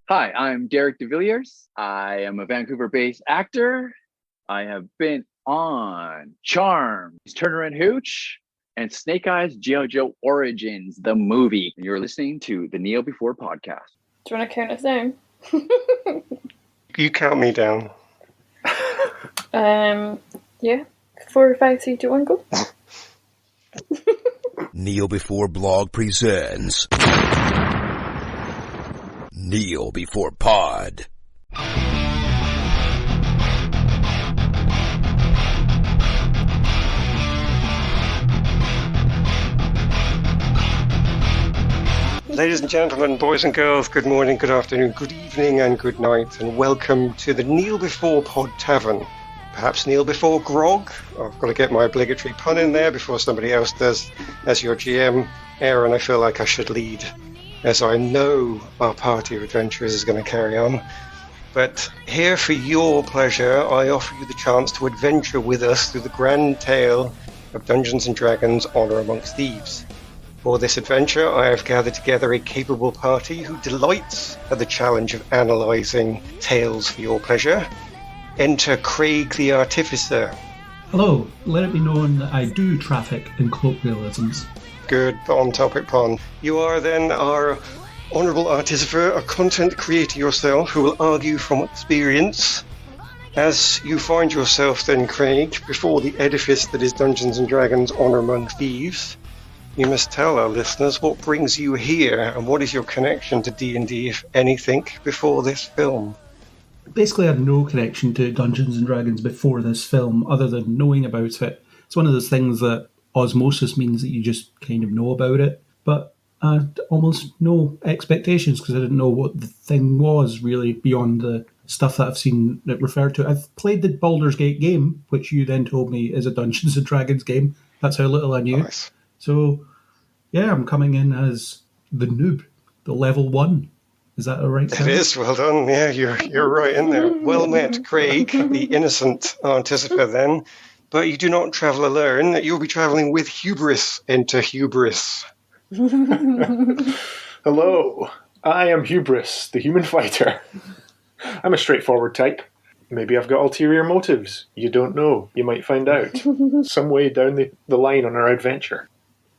Hi, I'm Derek DeVilliers. I am a Vancouver-based actor. I have been on Charmed, Turner and Hooch, and Snake Eyes G.I. Joe Origins, the movie. You're listening to the Kneel Before podcast. Do you want to count us down? You count me down. Yeah. 4, 5, 3, 2, 1, go. Kneel Before Blog presents Kneel Before Pod. Ladies and gentlemen, boys and girls, good morning, good afternoon, good evening and good night, and welcome to the Kneel Before Pod Tavern. Perhaps kneel before grog. I've got to get my obligatory pun in there before somebody else does. As your GM, Aaron, I feel like I should lead, as I know our party of adventurers is going to carry on. But here for your pleasure, I offer you the chance to adventure with us through the grand tale of Dungeons & Dragons Honor Among Thieves. For this adventure, I have gathered together a capable party who delights at the challenge of analysing tales for your pleasure. Enter Craig the Artificer. Hello, let it be known that I do traffic in colloquialisms. Good, on-topic pun. You are then our honourable artificer, a content creator yourself, who will argue from experience. As you find yourself then, Craig, before the edifice that is Dungeons & Dragons Honor Among Thieves, you must tell our listeners what brings you here and what is your connection to D&D, if anything, before this film. Basically, I had no connection to Dungeons & Dragons before this film, other than knowing about it. It's one of those things that osmosis means that you just kind of know about it, but I had almost no expectations because I didn't know what the thing was, really, beyond the stuff that I've seen it referred to. I've played the Baldur's Gate game, which you then told me is a Dungeons & Dragons game. That's how little I knew. Nice. So, yeah, I'm coming in as the noob, the level 1. Is that a right term? It is, well done. Yeah, you're right in there. Well met, Craig, the innocent artificer then. But you do not travel alone. You'll be travelling with Hubris into Hubris. Hello, I am Hubris, the human fighter. I'm a straightforward type. Maybe I've got ulterior motives. You don't know. You might find out. Some way down the line on our adventure.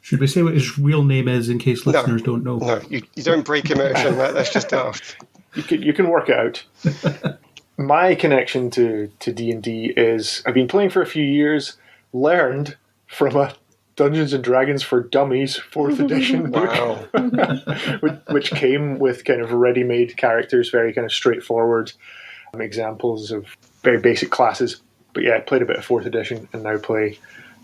Should we say what his real name is in case listeners don't know? No, you don't break immersion. That's just daft. You can work it out. My connection to D&D is I've been playing for a few years, learned from a Dungeons & Dragons for Dummies 4th edition book, Wow. which came with kind of ready-made characters, very kind of straightforward examples of very basic classes. But yeah, I played a bit of 4th edition and now play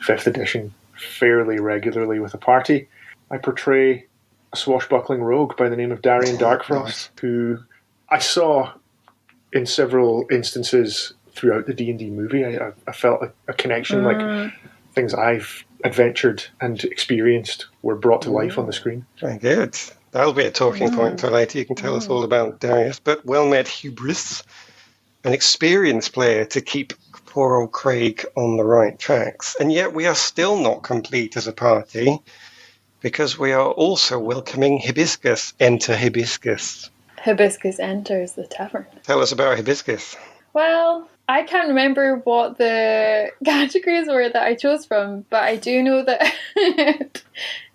5th edition fairly regularly with a party. I portray a swashbuckling rogue by the name of Darian Darkfrost, who I saw in several instances throughout the D&D movie. I felt a connection, like things I've adventured and experienced were brought to life on the screen. Very good. That'll be a talking point for later. You can tell us all about Darius. But well met, Hubris, an experienced player to keep poor old Craig on the right tracks. And yet we are still not complete as a party because we are also welcoming Hibiscus. Enter Hibiscus. Hibiscus enters the tavern. Tell us about Hibiscus. Well, I can't remember what the categories were that I chose from, but I do know that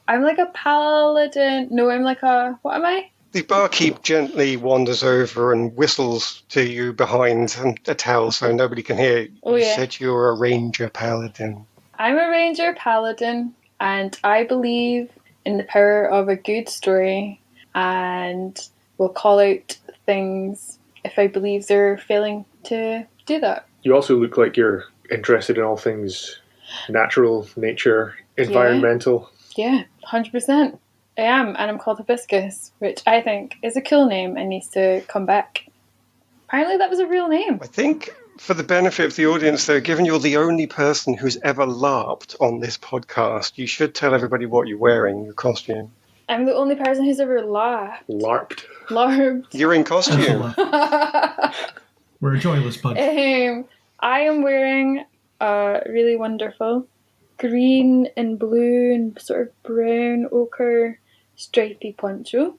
I'm like a paladin. No, I'm like a... What am I? The barkeep gently wanders over and whistles to you behind a towel so nobody can hear. Oh, yeah. You said you're a ranger paladin. I'm a ranger paladin, and I believe in the power of a good story, and will call out things if I believe they're failing to do that. You also look like you're interested in all things natural, nature, environmental. Yeah, 100%. I am, and I'm called Hibiscus, which I think is a cool name and needs to come back. Apparently that was a real name. I think, for the benefit of the audience, though, given you're the only person who's ever LARPed on this podcast, you should tell everybody what you're wearing, your costume. I'm the only person who's ever laughed. LARPed. You're in costume. We're a joyless bunch. I am wearing a really wonderful green and blue and sort of brown ochre stripy poncho,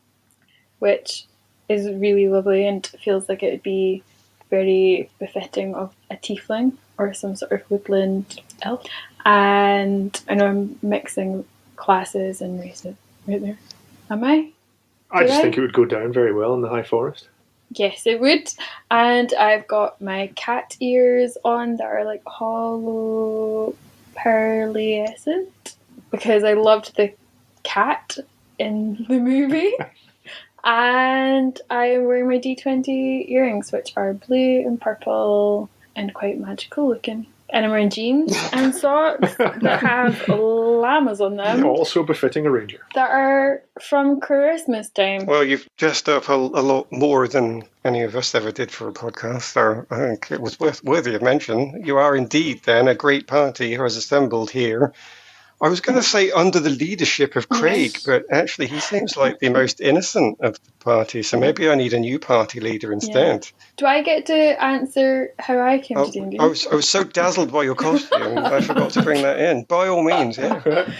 which is really lovely and feels like it would be very befitting of a tiefling or some sort of woodland elf. And I know I'm mixing classes and races right there. Am I? I just think it would go down very well in the High Forest. Yes, it would. And I've got my cat ears on that are like hollow pearlescent because I loved the cat in the movie. And I am wearing my D20 earrings, which are blue and purple and quite magical looking. And I'm wearing jeans and socks that have llamas on them. Also befitting a ranger. That are from Christmas time. Well, you've dressed up a lot more than any of us ever did for a podcast, so I think it was worthy of mention. You are indeed, then, a great party who has assembled here. I was going to say under the leadership of Craig, but actually he seems like the most innocent of the party, so maybe I need a new party leader instead. Yeah. Do I get to answer how I came to D&D? I was so dazzled by your costume, I forgot to bring that in. By all means, yeah.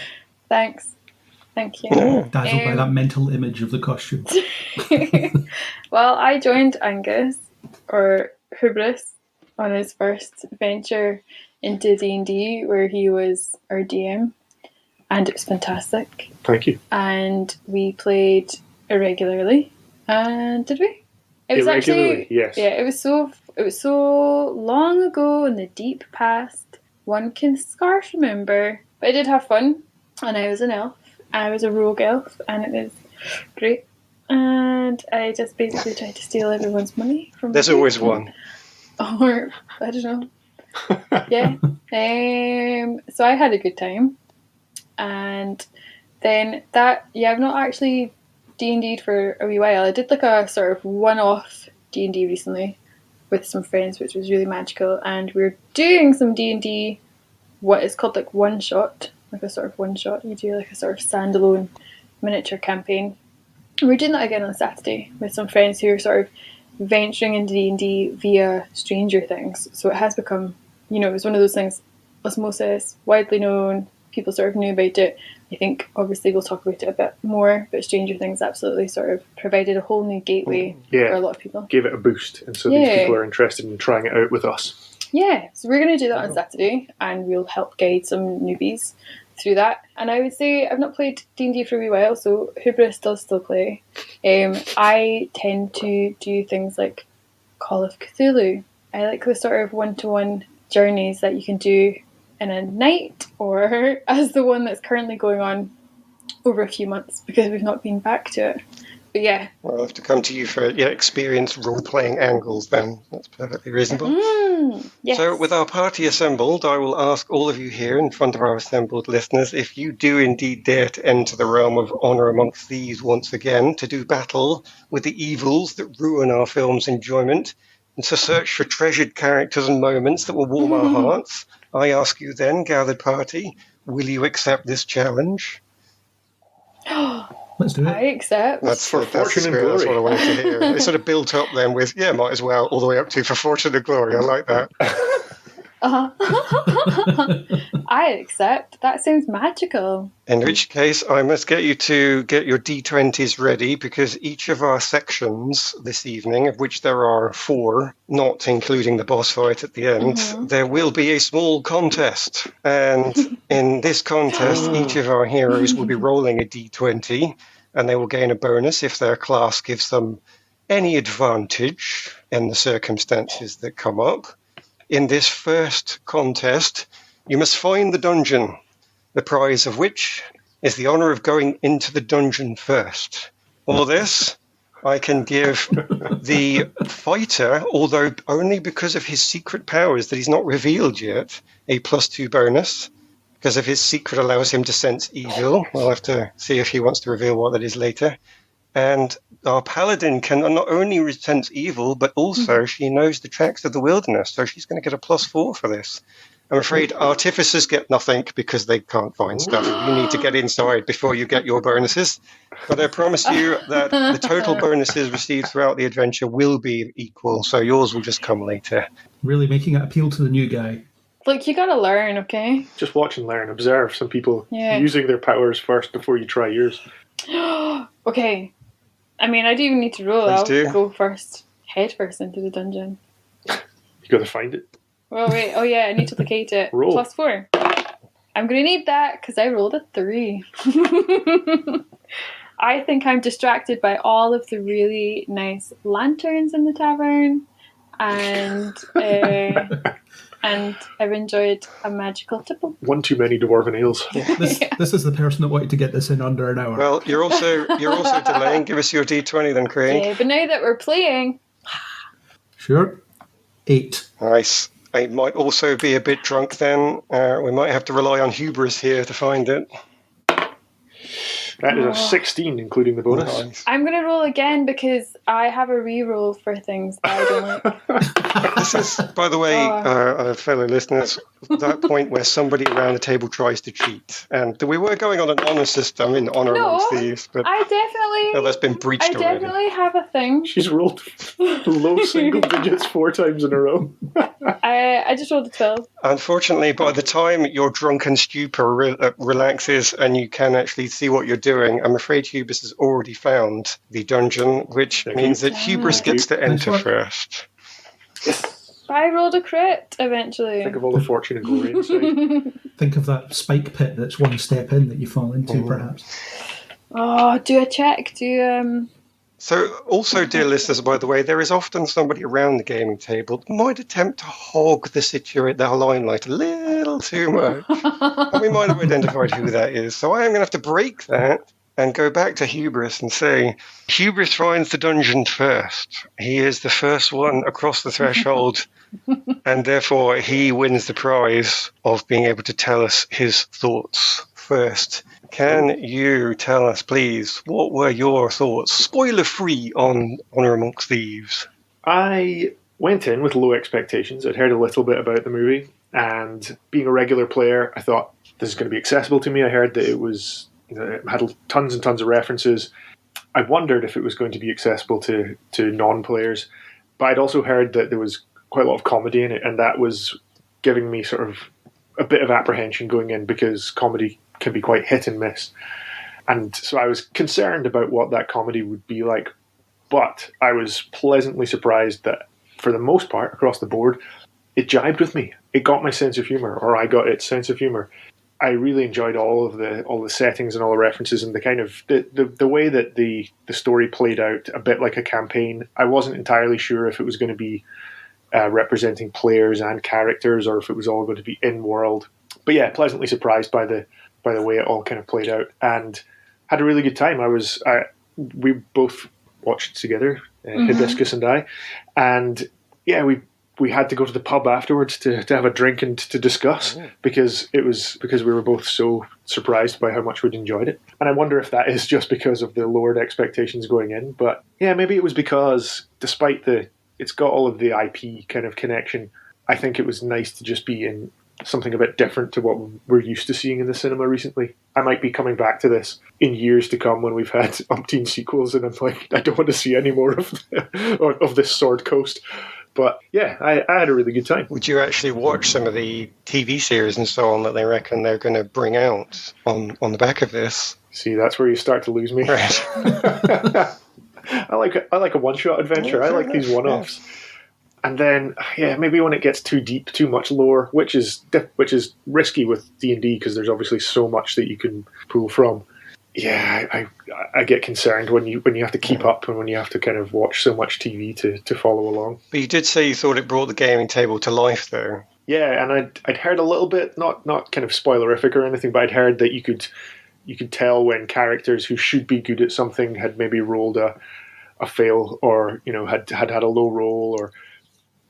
Thanks. Thank you. Yeah. Dazzled by that mental image of the costume. Well, I joined Angus, or Hubris, on his first venture into D&D, where he was our DM, and it was fantastic. Thank you. And we played irregularly, and did we? It was Irregularly, actually, yes. Yeah, it was so long ago in the deep past, one can scarce remember. But I did have fun, and I was an elf. I was a rogue elf, and it was great. And I just basically tried to steal everyone's money from There's always one. Or, I don't know. Yeah. So I had a good time. And then I've not actually D&D'd for a wee while. I did like a sort of one-off D&D recently with some friends, which was really magical. And we were doing some D&D, what is called like one-shot, like a sort of one-shot. You do like a sort of standalone miniature campaign. And we're doing that again on Saturday with some friends who are sort of venturing into D&D via Stranger Things. So it has become, it was one of those things, osmosis, widely known, people sort of knew about it. I think obviously we'll talk about it a bit more, but Stranger Things absolutely sort of provided a whole new gateway for a lot of people. Gave it a boost, and so these people are interested in trying it out with us. Yeah, so we're going to do that on Saturday, and we'll help guide some newbies through that. And I would say I've not played D&D for a wee while, so Hubris does still play. I tend to do things like Call of Cthulhu. I like the sort of one-to-one journeys that you can do in a night, or as the one that's currently going on over a few months because we've not been back to it. But yeah. Well, I'll have to come to you for experienced role-playing angles then. That's perfectly reasonable. Yes. So with our party assembled, I will ask all of you here in front of our assembled listeners if you do indeed dare to enter the realm of Honor Among Thieves once again to do battle with the evils that ruin our film's enjoyment and to search for treasured characters and moments that will warm our hearts. I ask you then, gathered party, will you accept this challenge? Let's do it. I accept. That's for fortune and glory. That's what I wanted to hear. They sort of built up then with, might as well, all the way up to for fortune and glory. I like that. I accept. That sounds magical. In which case, I must get you to get your D20s ready, because each of our sections this evening, of which there are 4, not including the boss fight at the end, there will be a small contest. And in this contest, each of our heroes will be rolling a D20, and they will gain a bonus if their class gives them any advantage in the circumstances that come up. In this first contest, you must find the dungeon, the prize of which is the honour of going into the dungeon first. For this, I can give the fighter, although only because of his secret powers that he's not revealed yet, a +2 bonus, because of his secret allows him to sense evil. We'll have to see if he wants to reveal what that is later. And our paladin can not only sense evil, but also she knows the tracks of the wilderness, so she's going to get a +4 for this. I'm afraid artificers get nothing because they can't find stuff. You need to get inside before you get your bonuses. But I promise you that the total bonuses received throughout the adventure will be equal, so yours will just come later. Really making it appeal to the new guy. Look, you gotta learn, okay? Just watch and learn. Observe some people using their powers first before you try yours. Okay. I mean, I do even need to roll. Please I'll do. go first, head first into the dungeon. You got to find it. Oh, wait. Oh, yeah, I need to locate it. Roll. +4. I'm going to need that because I rolled a 3. I think I'm distracted by all of the really nice lanterns in the tavern, and I've enjoyed a magical tipple. One too many dwarven ales. This is the person that wanted to get this in under an hour. Well, you're also delaying. Give us your D20 then, Craig. Yeah, but now that we're playing, Sure. 8. Nice. I might also be a bit drunk then. We might have to rely on hubris here to find it. That is a 16, including the bonus. Nice. I'm going to roll again because I have a re-roll for things that I don't like. This is, by the way, fellow listeners, that point where somebody around the table tries to cheat. And we were going on an honor system in Honor Among Thieves, but that's been breached already. I definitely have a thing. She's rolled low single digits 4 times in a row. I just rolled a 12. Unfortunately, by the time your drunken stupor relaxes and you can actually see what you're doing, I'm afraid Hubris has already found the dungeon, which means that Hubris gets to enter first. But I rolled a crit eventually. Think of all the fortune and glory inside. Think of that spike pit that's one step in that you fall into, perhaps. Oh, do a check. So, also, dear listeners, by the way, there is often somebody around the gaming table that might attempt to hog the limelight a little too much. And we might have identified who that is. So I am going to have to break that and go back to Hubris and say, Hubris finds the dungeon first. He is the first one across the threshold, and therefore he wins the prize of being able to tell us his thoughts first. Can you tell us, please, what were your thoughts, spoiler-free, on Honor Among Thieves? I went in with low expectations. I'd heard a little bit about the movie, and being a regular player, I thought this is going to be accessible to me. I heard that it had tons and tons of references. I wondered if it was going to be accessible to non-players, but I'd also heard that there was quite a lot of comedy in it, and that was giving me sort of a bit of apprehension going in, because comedy can be quite hit and miss. And so I was concerned about what that comedy would be like. But I was pleasantly surprised that, for the most part, across the board, it jibed with me. It got my sense of humor, or I got its sense of humor. I really enjoyed all the settings and all the references, and the kind of the way that the story played out, a bit like a campaign. I wasn't entirely sure if it was going to be representing players and characters, or if it was all going to be in-world. But yeah, pleasantly surprised by the way it all kind of played out, and had a really good time. We both watched together, Hibiscus and I, and yeah, we had to go to the pub afterwards to have a drink and to discuss, because we were both so surprised by how much we'd enjoyed it. And I wonder if that is just because of the lowered expectations going in, but yeah, maybe it was because, despite it's got all of the IP kind of connection, I think it was nice to just be in something a bit different to what we're used to seeing in the cinema recently. I might be coming back to this in years to come when we've had umpteen sequels, and I'm like, I don't want to see any more of this Sword Coast. But yeah, I had a really good time. Would you actually watch some of the TV series and so on that they reckon they're going to bring out on the back of this? See, that's where you start to lose me. Right. I like a one-shot adventure. I like these one-offs. Yeah. And then, yeah, maybe when it gets too deep, too much lore, which is risky with D&D, because there's obviously so much that you can pull from. Yeah, I get concerned when you have to keep up, and when you have to kind of watch so much TV to follow along. But you did say you thought it brought the gaming table to life, though. Yeah, and I'd heard a little bit, not kind of spoilerific or anything, but I'd heard that you could tell when characters who should be good at something had maybe rolled a fail, or had a low roll, or.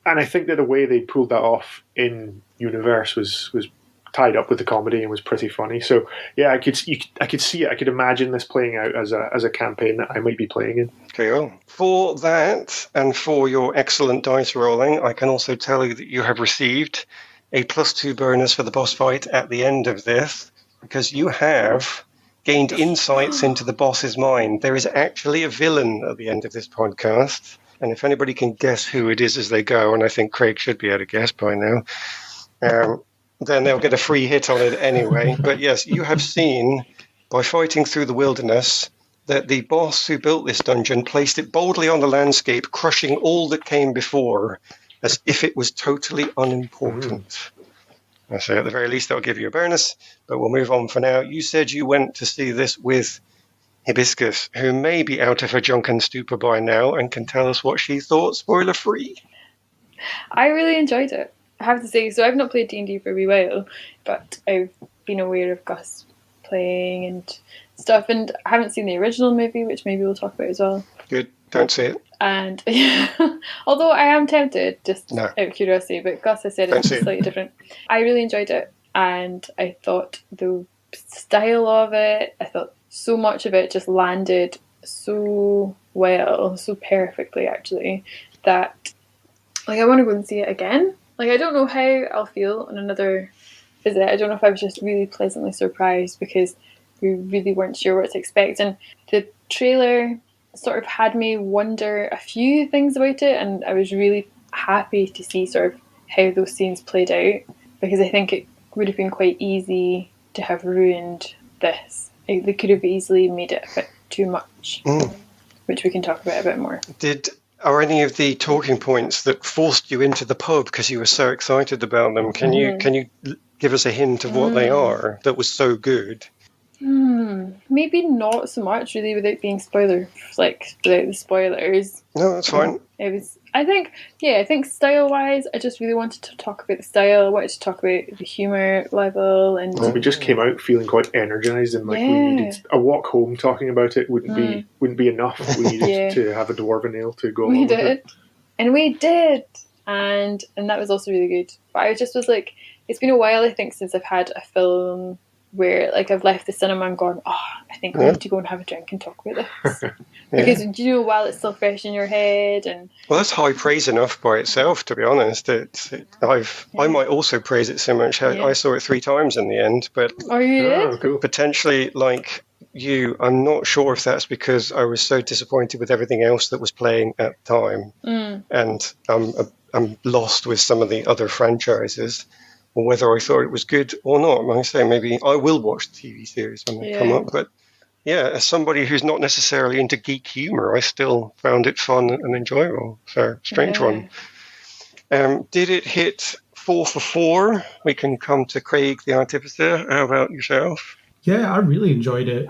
And I think that the way they pulled that off in universe was tied up with the comedy and was pretty funny. So yeah, I could see it. I could imagine this playing out as a campaign that I might be playing in. Okay, well, for that and for your excellent dice rolling, I can also tell you that you have received a +2 bonus for the boss fight at the end of this, because you have gained insights into the boss's mind. There is actually a villain at the end of this podcast. And if anybody can guess who it is as they go, and I think Craig should be able to guess by now, then they'll get a free hit on it anyway. But yes, you have seen, by fighting through the wilderness, that the boss who built this dungeon placed it boldly on the landscape, crushing all that came before, as if it was totally unimportant. I say at the very least that'll give you a bonus, but we'll move on for now. You said you went to see this with Hibiscus, who may be out of her drunken stupor by now and can tell us what she thought, spoiler free. I really enjoyed it, I have to say. So I've not played D&D for a wee while, but I've been aware of Gus playing and stuff, and I haven't seen the original movie, which maybe we'll talk about as well. Good, don't say it. And although I am tempted, just out of curiosity, but Gus has said it's slightly different. I really enjoyed it, and I thought the style of it, I thought so much of it just landed so well, so perfectly actually, that I want to go and see it again. I don't know how I'll feel on another visit. I don't know if I was just really pleasantly surprised because we really weren't sure what to expect, and the trailer sort of had me wonder a few things about it, and I was really happy to see sort of how those scenes played out, because I think it would have been quite easy to have ruined this. They could have easily made it a bit too much, which we can talk about a bit more. Are any of the talking points that forced you into the pub because you were so excited about them? Can you give us a hint of what they are that was so good? Maybe not so much, really, without being without the spoilers. No, that's fine. It was, I think style-wise, I just really wanted to talk about the style. I wanted to talk about the humour level, and we just came out feeling quite energised, and we needed a walk home talking about it wouldn't be enough. We needed to have a dwarven ale to go along with it. And we did, and that was also really good. But I just was like, it's been a while, I think, since I've had a film where I've left the cinema and gone, I think we need to go and have a drink and talk about this. Because while it's still fresh in your head, and that's high praise enough by itself, to be honest. I might also praise it so much. I saw it 3 times in the end, but potentially like you, I'm not sure if that's because I was so disappointed with everything else that was playing at the time, and I'm lost with some of the other franchises, or whether I thought it was good or not. Like I say, maybe I will watch the TV series when they come up. But as somebody who's not necessarily into geek humour, I still found it fun and enjoyable. So, strange one. Did it hit 4 for 4? We can come to Craig the Artificer. How about yourself? Yeah, I really enjoyed it.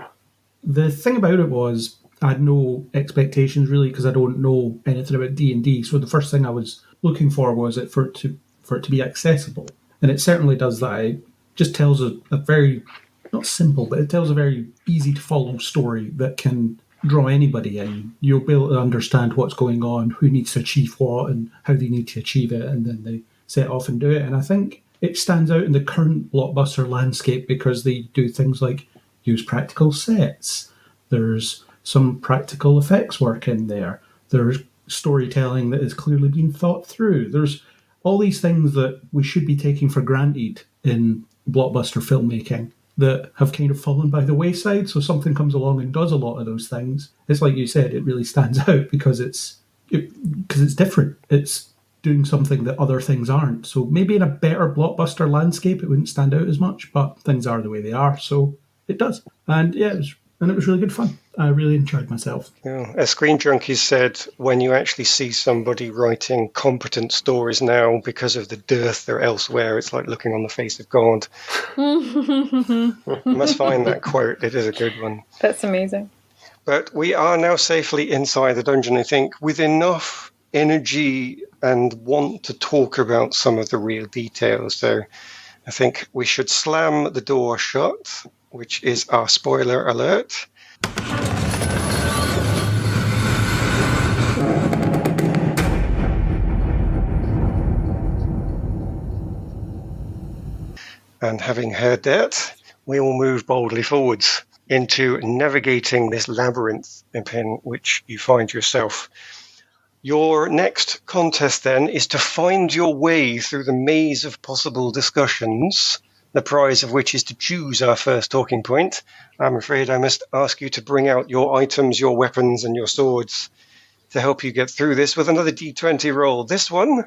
The thing about it was I had no expectations really, because I don't know anything about D&D. So the first thing I was looking for was for it to be accessible. And it certainly does that. It just tells a very, not simple, but it tells a very easy to follow story that can draw anybody in. You'll be able to understand what's going on, who needs to achieve what, and how they need to achieve it, and then they set off and do it. And I think it stands out in the current blockbuster landscape because they do things like use practical sets. There's some practical effects work in there. There's storytelling that has clearly been thought through. There's all these things that we should be taking for granted in blockbuster filmmaking that have kind of fallen by the wayside. So something comes along and does a lot of those things. It's like you said, it really stands out because it's different. It's doing something that other things aren't. So maybe in a better blockbuster landscape, it wouldn't stand out as much, but things are the way they are. So it does. And it was really good fun. I really enjoyed myself. Yeah. As Screen Junkies said, when you actually see somebody writing competent stories now because of the dearth there elsewhere, it's like looking on the face of God. You must find that quote. It is a good one. That's amazing. But we are now safely inside the dungeon, I think, with enough energy and want to talk about some of the real details. So I think we should slam the door shut, which is our spoiler alert. And having heard that, we will move boldly forwards into navigating this labyrinth in which you find yourself. Your next contest then is to find your way through the maze of possible discussions, the prize of which is to choose our first talking point. I'm afraid I must ask you to bring out your items, your weapons, and your swords to help you get through this with another D20 roll. This one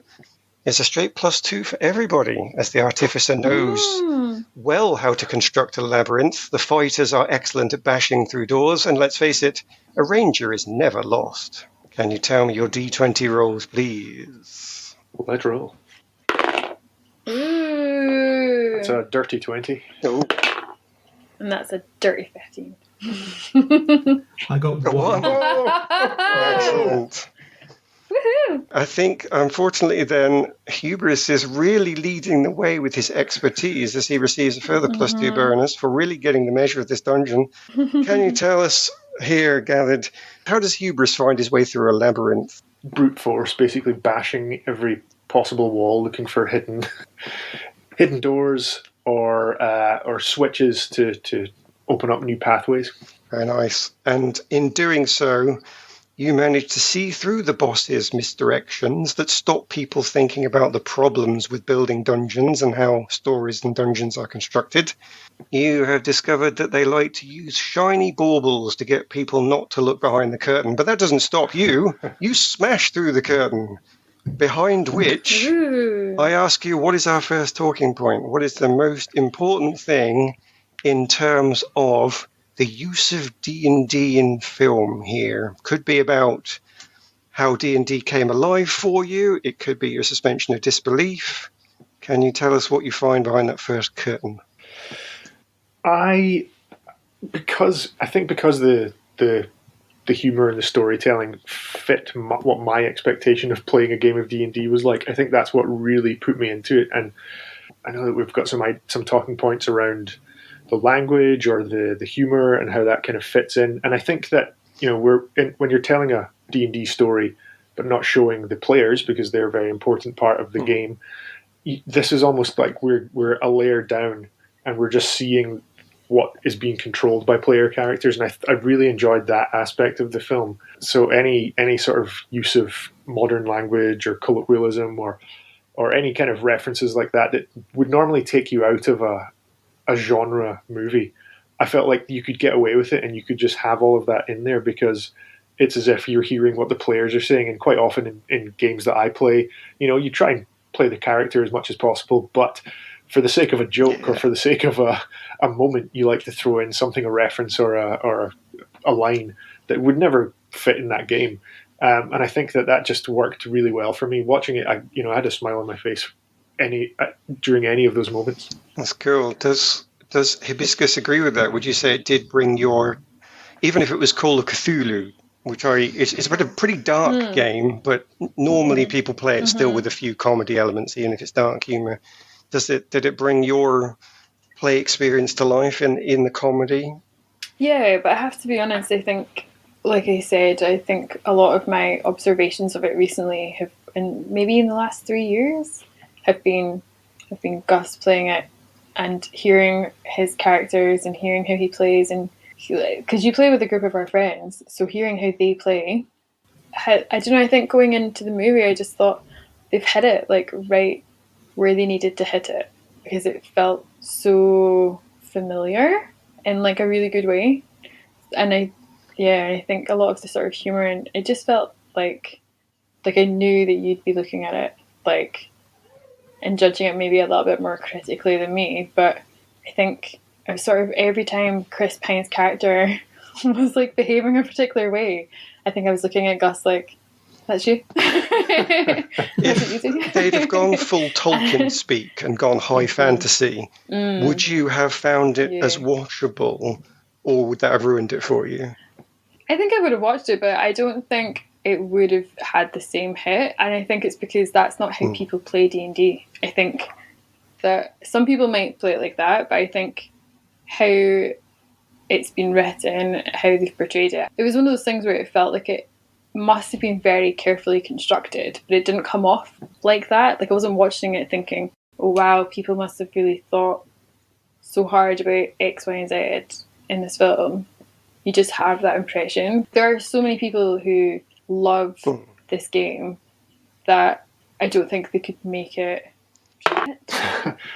is a straight +2 for everybody, as the artificer knows well how to construct a labyrinth. The fighters are excellent at bashing through doors, and let's face it, a ranger is never lost. Can you tell me your D20 rolls, please? Let's roll. Ooh. It's a dirty 20. Oh, And that's a dirty 15. I got one. one. Excellent. Woohoo! I think, unfortunately, then, Hubris is really leading the way with his expertise as he receives a further +2 bonus for really getting the measure of this dungeon. Can you tell us here, gathered, how does Hubris find his way through a labyrinth? Brute force, basically bashing every possible wall, looking for hidden doors or switches to open up new pathways. Very nice. And in doing so, you manage to see through the boss's misdirections that stop people thinking about the problems with building dungeons and how stories and dungeons are constructed. You have discovered that they like to use shiny baubles to get people not to look behind the curtain, but that doesn't stop you. You smash through the curtain, behind which Ooh. I ask you, what is our first talking point? What is the most important thing in terms of the use of D&D in film here? Could be about how D&D came alive for you. It could be your suspension of disbelief. Can you tell us what you find behind that first curtain? Because the humor and the storytelling fit what my expectation of playing a game of D&D was like, I think that's what really put me into it. And I know that we've got some talking points around the language or the humor and how that kind of fits in. And I think that, when you're telling a D&D story but not showing the players because they're a very important part of the game, this is almost like we're a layer down and we're just seeing what is being controlled by player characters. And I really enjoyed that aspect of the film. So any sort of use of modern language or colloquialism or any kind of references like that would normally take you out of a genre movie, I felt like you could get away with it and you could just have all of that in there because it's as if you're hearing what the players are saying. And quite often in games that I play, you try and play the character as much as possible, but for the sake of a joke or for the sake of a moment, you like to throw in something, a reference or a line that would never fit in that game. And I think that just worked really well for me. Watching it, I had a smile on my face during any of those moments. That's cool. Does Hibiscus agree with that? Would you say it did bring your, even if it was Call of Cthulhu, which it's a pretty dark game, but normally people play it still with a few comedy elements, even if it's dark humor. Did it bring your play experience to life in the comedy? Yeah, but I have to be honest, I think, like I said, I think a lot of my observations of it recently have, and maybe in the last 3 years, have been Gus playing it and hearing his characters and hearing how he plays, and because you play with a group of our friends, so hearing how they play, I don't know, I think going into the movie I just thought they've hit it like right where they needed to hit it, because it felt so familiar in like a really good way. And I think a lot of the sort of humor, and it just felt like I knew that you'd be looking at it like and judging it maybe a little bit more critically than me, but I think I was sort of, every time Chris Pine's character was like behaving a particular way, I think I was looking at Gus like, that's you. If they'd have gone full Tolkien speak and gone high fantasy, would you have found it as watchable, or would that have ruined it for you? I think I would have watched it, but I don't think it would have had the same hit, and I think it's because that's not how people play D&D. I think that some people might play it like that, but I think how it's been written, how they've portrayed it, it was one of those things where it felt like it must have been very carefully constructed, but it didn't come off like that. Like, I wasn't watching it thinking, oh wow, people must have really thought so hard about X, Y, and Z in this film. You just have that impression. There are so many people who love this game that I don't think they could make it shit.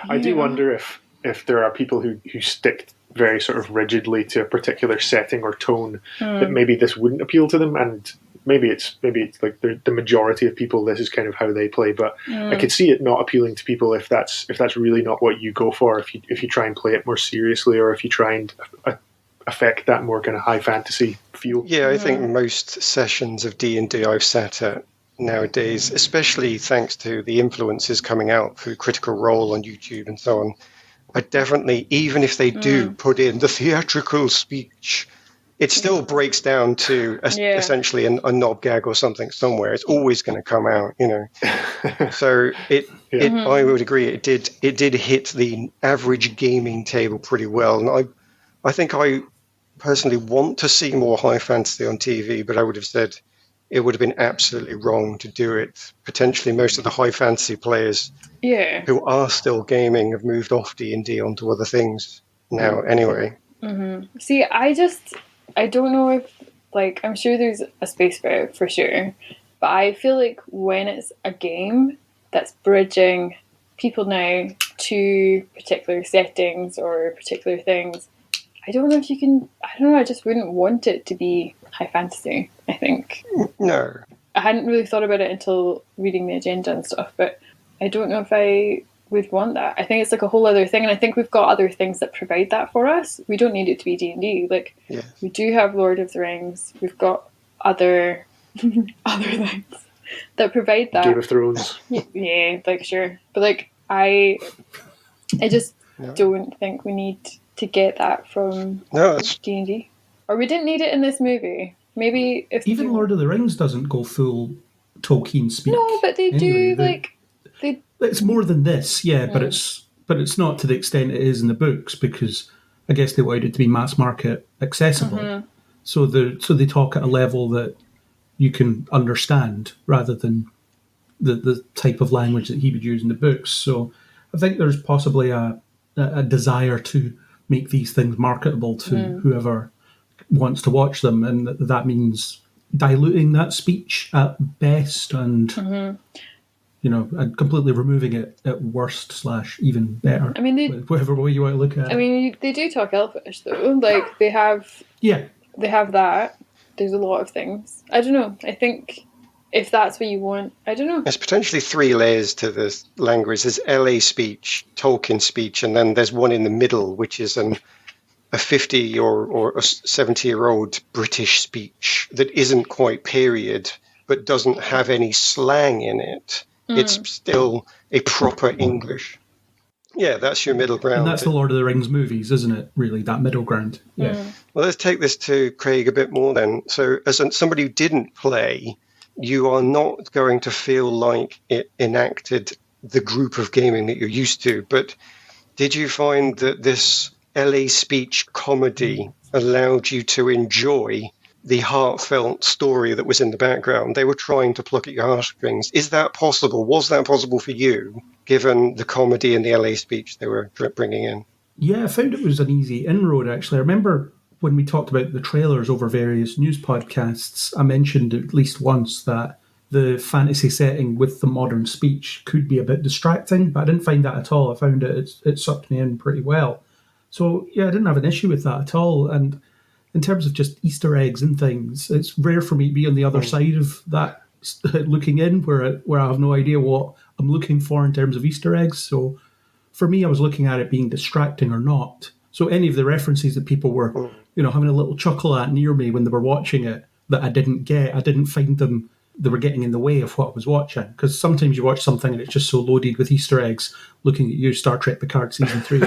I do wonder if there are people who stick very sort of rigidly to a particular setting or tone that maybe this wouldn't appeal to them, and maybe it's like the majority of people, this is kind of how they play. But I could see it not appealing to people if that's really not what you go for. If you try and play it more seriously, or if you try and affect that more kind of high fantasy feel. Yeah, I think most sessions of D&D I've sat at nowadays, especially thanks to the influences coming out through Critical Role on YouTube and so on, I definitely, even if they do put in the theatrical speech, it still breaks down to essentially a knob gag or something somewhere. It's always going to come out, you know. So I would agree. It did hit the average gaming table pretty well, and I think I personally want to see more high fantasy on TV, but I would have said it would have been absolutely wrong to do it. Potentially, most of the high fantasy players who are still gaming have moved off D&D onto other things now. Anyway, See, I don't know if, like, I'm sure there's a space for it for sure, but I feel like when it's a game that's bridging people now to particular settings or particular things, I don't know if you can. I don't know. I just wouldn't want it to be high fantasy, I think. no. I hadn't really thought about it until reading the agenda and stuff, but I don't know if I would want that. I think it's like a whole other thing, and I think we've got other things that provide that for us. We don't need it to be D&D. Like, we do have Lord of the Rings. We've got other other things that provide that. Game of Thrones. Yeah, like, sure. But, like, I just don't think we need to get that from D&D. Or we didn't need it in this movie. Maybe if even Lord of the Rings doesn't go full Tolkien speak. No, but they anyway. do. It's more than this, but it's not to the extent it is in the books, because I guess they wanted it to be mass market accessible. So they talk at a level that you can understand rather than the type of language that he would use in the books. So I think there's possibly a desire to make these things marketable to whoever wants to watch them, and that means diluting that speech at best and and completely removing it at worst / even better. I mean, whatever way you want to look at it. I mean, they do talk Elfish though. Like, they have that. There's a lot of things. I don't know. I think if that's what you want, I don't know. There's potentially 3 layers to this language. There's LA speech, Tolkien speech, and then there's one in the middle, which is a 50 or a 70-year-old British speech that isn't quite period, but doesn't have any slang in it. It's still a proper English. Yeah, that's your middle ground. And that's the Lord of the Rings movies, isn't it? Really, that middle ground. Yeah. Well, let's take this to Craig a bit more then. So as somebody who didn't play, you are not going to feel like it enacted the group of gaming that you're used to. But did you find that this LA speech comedy allowed you to enjoy the heartfelt story that was in the background? They were trying to pluck at your heartstrings. Is that possible? Was that possible for you, given the comedy and the LA speech they were bringing in? Yeah, I found it was an easy inroad, actually. I remember when we talked about the trailers over various news podcasts, I mentioned at least once that the fantasy setting with the modern speech could be a bit distracting, but I didn't find that at all. I found it sucked me in pretty well. So, yeah, I didn't have an issue with that at all. And in terms of just Easter eggs and things, it's rare for me to be on the other side of that, looking in, where I have no idea what I'm looking for in terms of Easter eggs. So for me, I was looking at it being distracting or not. So any of the references that people were, having a little chuckle at near me when they were watching it that I didn't get, I didn't find them, they were getting in the way of what I was watching. Because sometimes you watch something and it's just so loaded with Easter eggs, looking at you, Star Trek Picard Season 3,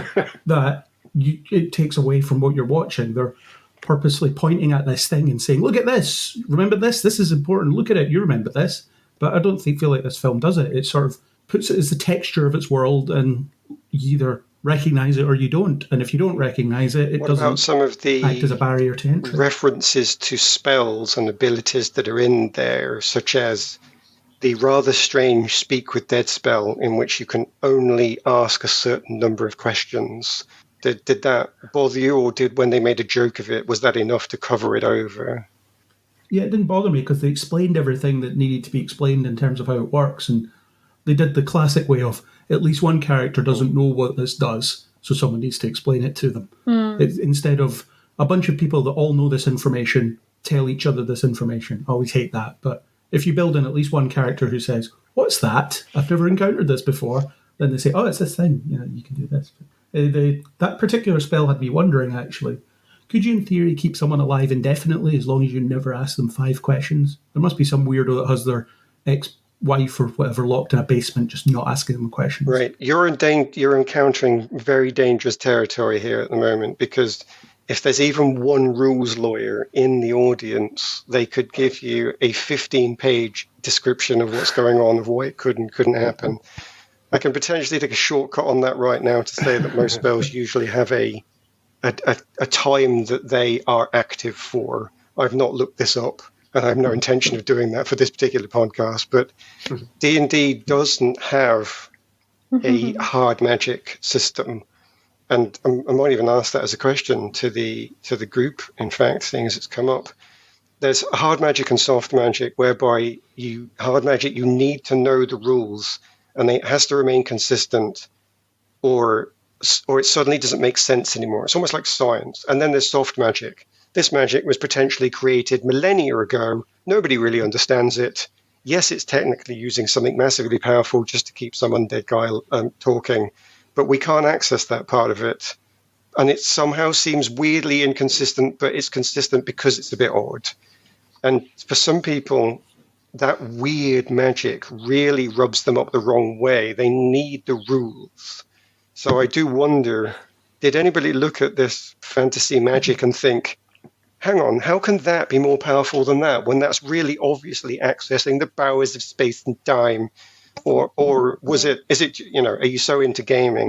that it takes away from what you're watching. They're purposely pointing at this thing and saying, look at this, remember this is important, look at it, you remember this. But I don't feel like this film does it. It sort of puts it as the texture of its world, and you either recognise it or you don't. And if you don't recognise it, it doesn't some of the act as a barrier to entry. References to spells and abilities that are in there, such as the rather strange Speak with Dead spell, in which you can only ask a certain number of questions. Did that bother you, or when they made a joke of it, was that enough to cover it over? Yeah, it didn't bother me because they explained everything that needed to be explained in terms of how it works, and they did the classic way of at least one character doesn't know what this does, so someone needs to explain it to them. Instead of a bunch of people that all know this information, tell each other this information. I always hate that. But if you build in at least one character who says, "What's that? I've never encountered this before," then they say, "Oh, it's this thing. You can do this." That particular spell had me wondering, actually. Could you, in theory, keep someone alive indefinitely as long as you never ask them 5 questions? There must be some weirdo that has their ex-wife or whatever locked in a basement, just not asking them questions. Right. You're encountering very dangerous territory here at the moment, because if there's even one rules lawyer in the audience, they could give you a 15-page description of what's going on, of what could and couldn't happen. I can potentially take a shortcut on that right now to say that most spells usually have a time that they are active for. I've not looked this up, and I have no intention of doing that for this particular podcast, but D&D doesn't have a hard magic system. And I might even ask that as a question to the group, in fact, seeing as it's come up. There's hard magic and soft magic, whereby hard magic, you need to know the rules, and it has to remain consistent, or it suddenly doesn't make sense anymore. It's almost like science. And then there's soft magic. This magic was potentially created millennia ago. Nobody really understands it. Yes, it's technically using something massively powerful just to keep some undead guy talking, but we can't access that part of it. And it somehow seems weirdly inconsistent, but it's consistent because it's a bit odd. And for some people, that weird magic really rubs them up the wrong way. They need the rules. So I do wonder, did anybody look at this fantasy magic and think, hang on, how can that be more powerful than that, when that's really obviously accessing the bowers of space and time? Or is it, are you so into gaming?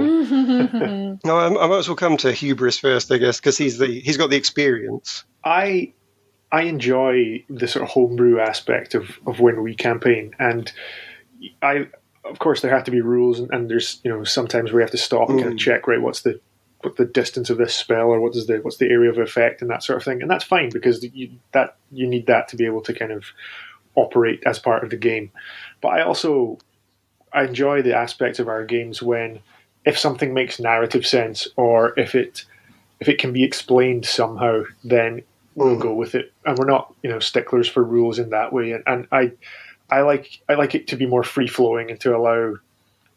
No, I might as well come to Hubris first, I guess, because he's got the experience. I enjoy the sort of homebrew aspect of when we campaign, and of course there have to be rules, and there's sometimes we have to stop and kind of check, right, what's the distance of this spell, or what's the area of effect, and that sort of thing, and that's fine, because you need that to be able to kind of operate as part of the game. But I enjoy the aspects of our games when, if something makes narrative sense, or if it can be explained somehow, then we'll go with it, and we're not sticklers for rules in that way. And I like it to be more free flowing, and to allow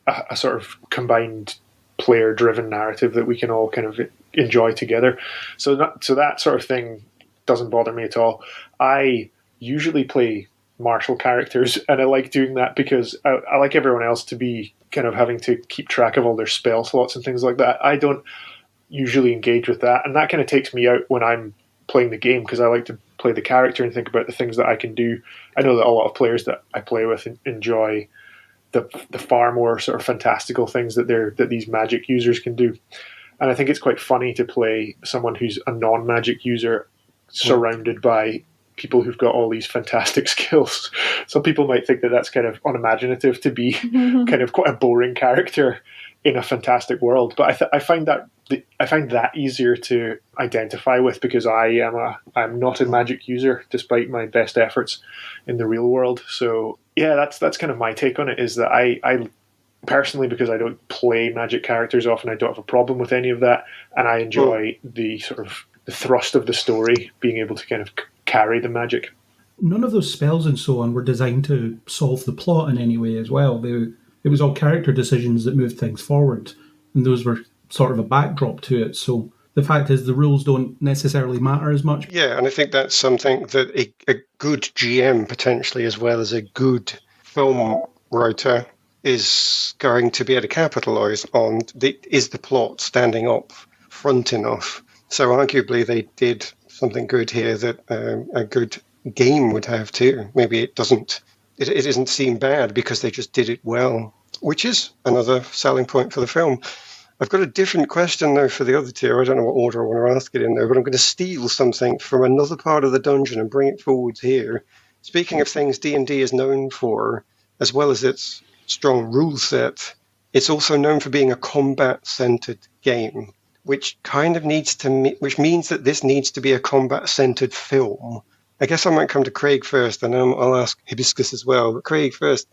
a sort of combined player driven narrative that we can all kind of enjoy together. So that sort of thing doesn't bother me at all. I usually play martial characters, and I like doing that because I like everyone else to be kind of having to keep track of all their spell slots and things like that. I don't usually engage with that, and that kind of takes me out when I'm playing the game, because I like to play the character and think about the things that I can do. I know that a lot of players that I play with enjoy the far more sort of fantastical things that these magic users can do. And I think it's quite funny to play someone who's a non-magic user surrounded by people who've got all these fantastic skills. Some people might think that that's kind of unimaginative, to be kind of quite a boring character in a fantastic world. But I find that easier to identify with, because I'm not a magic user despite my best efforts in the real world. So yeah, that's kind of my take on it, is that I personally, because I don't play magic characters often, I don't have a problem with any of that, and I enjoy the sort of the thrust of the story being able to kind of carry the magic. None of those spells and so on were designed to solve the plot in any way as well. It was all character decisions that moved things forward, and those were sort of a backdrop to it. So the fact is, the rules don't necessarily matter as much. Yeah, and I think that's something that a good GM, potentially, as well as a good film writer, is going to be able to capitalise on. Is the plot standing up front enough? So arguably they did something good here that a good game would have too. Maybe it doesn't seem bad because they just did it well, which is another selling point for the film. I've got a different question, though, for the other two. I don't know what order I want to ask it in, though, but I'm going to steal something from another part of the dungeon and bring it forwards here. Speaking of things D&D is known for, as well as its strong rule set, it's also known for being a combat-centered game, which means that this needs to be a combat-centered film. I guess I might come to Craig first, and I'll ask Hibiscus as well. But Craig first,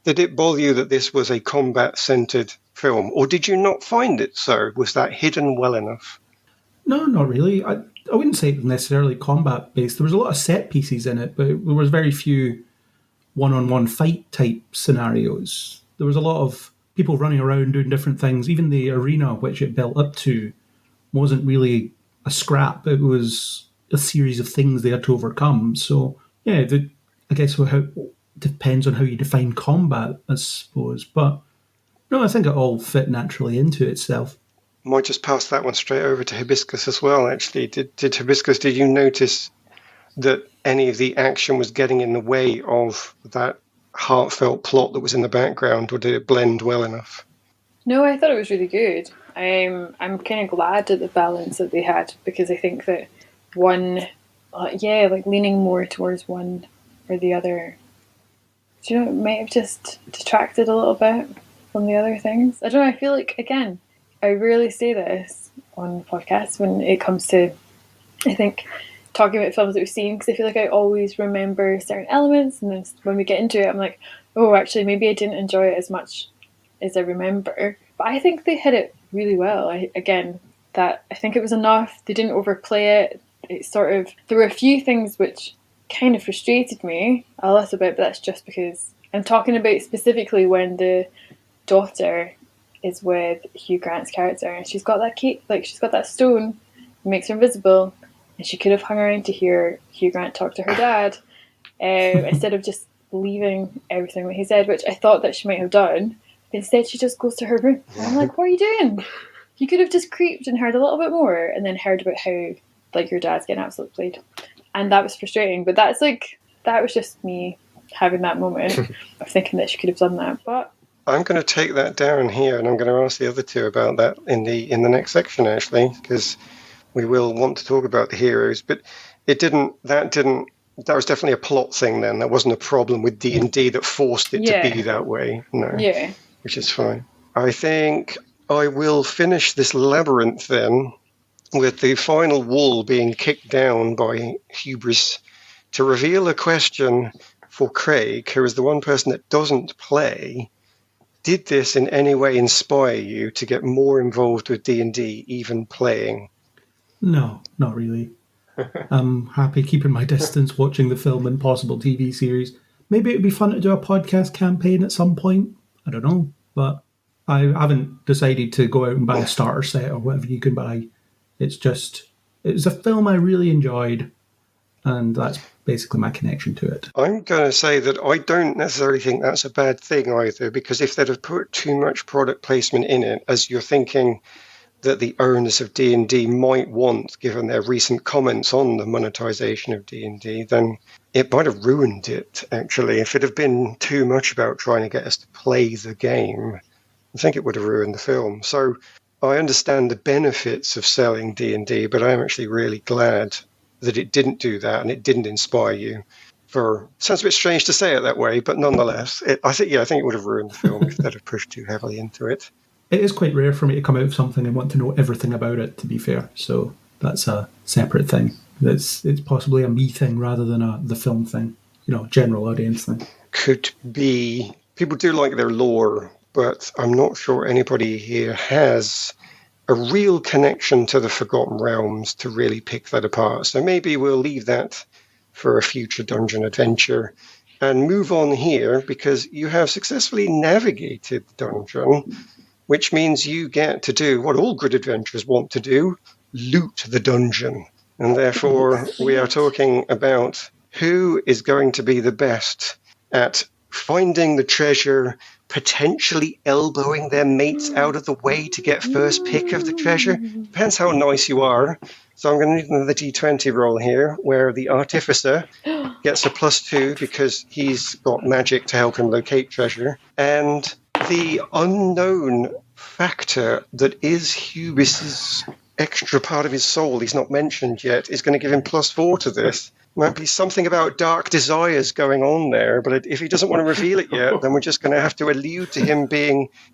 did it bother you that this was a combat-centered film, or did you not find it so? Was that hidden well enough? No, not really. I wouldn't say it was necessarily combat based. There was a lot of set pieces in it, but there was very few one-on-one fight type scenarios. There was a lot of people running around doing different things. Even the arena which it built up to wasn't really a scrap. It was a series of things they had to overcome. So yeah, I guess depends on how you define combat, I suppose. But no, I think it all fit naturally into itself. Might just pass that one straight over to Hibiscus as well, actually. Did Hibiscus, did you notice that any of the action was getting in the way of that heartfelt plot that was in the background, or did it blend well enough? No, I thought it was really good. I'm kind of glad at the balance that they had, because I think that one, like leaning more towards one or the other, do you know, it might have just detracted a little bit from the other things. I don't know, I feel like, again, I rarely say this on podcasts when it comes to, I think, talking about films that we've seen, because I feel like I always remember certain elements, and then when we get into it, I'm like, oh, actually, maybe I didn't enjoy it as much as I remember. But I think they hit it really well. I think it was enough. They didn't overplay it. There were a few things which kind of frustrated me a little bit, but that's just because I'm talking about specifically when the daughter is with Hugh Grant's character, and she's got that key, like she's got that stone that makes her invisible, and she could have hung around to hear Hugh Grant talk to her dad instead of just believing everything that he said, which I thought that she might have done. Instead, she just goes to her room. And I'm like, what are you doing? You could have just creeped and heard a little bit more, and then heard about how like your dad's getting absolutely played. And that was frustrating. But that was just me having that moment of thinking that she could have done that. But I'm going to take that down here, and I'm going to ask the other two about that in the next section, actually, because we will want to talk about the heroes. But that was definitely a plot thing then. That wasn't a problem with D&D that forced it to be that way. No. Yeah. Which is fine. I think I will finish this labyrinth then with the final wall being kicked down by Hubris to reveal a question for Craig, who is the one person that doesn't play. Did this in any way inspire you to get more involved with D&D, even playing? No, not really. I'm happy keeping my distance, watching the film and possible TV series. Maybe it'd be fun to do a podcast campaign at some point. I don't know, but I haven't decided to go out and buy a starter set or whatever you can buy. It was a film I really enjoyed, and that's basically my connection to it. I'm going to say that I don't necessarily think that's a bad thing either, because if they'd have put too much product placement in it, as you're thinking that the owners of D&D might want, given their recent comments on the monetization of D&D, then it might have ruined it, actually. If it had been too much about trying to get us to play the game, I think it would have ruined the film. So I understand the benefits of selling D&D, but I'm actually really glad that it didn't do that and it didn't inspire you. Sounds a bit strange to say it that way, but nonetheless, I think it would have ruined the film if they'd have pushed too heavily into it. It is quite rare for me to come out of something and want to know everything about it, to be fair. So that's a separate thing. It's possibly a me thing rather than the film thing, general audience thing. Could be. People do like their lore, but I'm not sure anybody here has a real connection to the Forgotten Realms to really pick that apart. So maybe we'll leave that for a future dungeon adventure and move on here, because you have successfully navigated the dungeon, which means you get to do what all good adventurers want to do, loot the dungeon. And therefore, we are talking about who is going to be the best at finding the treasure, potentially elbowing their mates out of the way to get first pick of the treasure. Depends how nice you are. So I'm going to need another D20 roll here, where the artificer gets a +2 because he's got magic to help him locate treasure. And the unknown factor that is Hubis's extra part of his soul, he's not mentioned yet, is going to give him +4 to this. Might be something about dark desires going on there, but if he doesn't want to reveal it yet, then we're just going to have to allude to him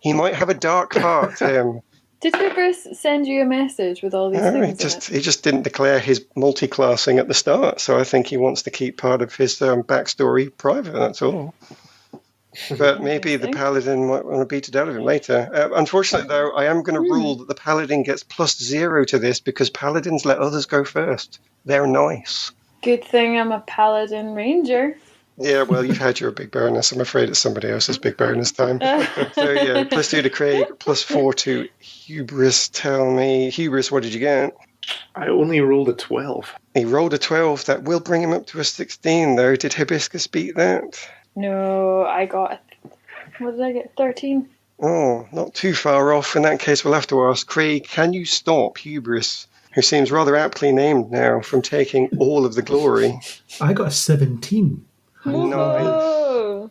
he might have a dark part to him. Did Bruce send you a message with all these things He just didn't declare his multi-classing at the start, so I think he wants to keep part of his backstory private, that's all. But maybe the Interesting. paladin might want to beat it out of him later. Unfortunately, though, I am going to rule that the paladin gets +0 to this because paladins let others go first. They're nice. Good thing I'm a paladin ranger. Yeah, well, you've had your big bonus. I'm afraid it's somebody else's big bonus time. So, yeah, +2 to Craig, +4 to Hubris. Tell me, Hubris, what did you get? I only rolled a 12. He rolled a 12. That will bring him up to a 16, though. Did Hibiscus beat that? No, I got. What did I get? 13. Oh, not too far off. In that case, we'll have to ask Craig, can you stop Hubris, who seems rather aptly named now, from taking all of the glory? I got a 17. Whoa!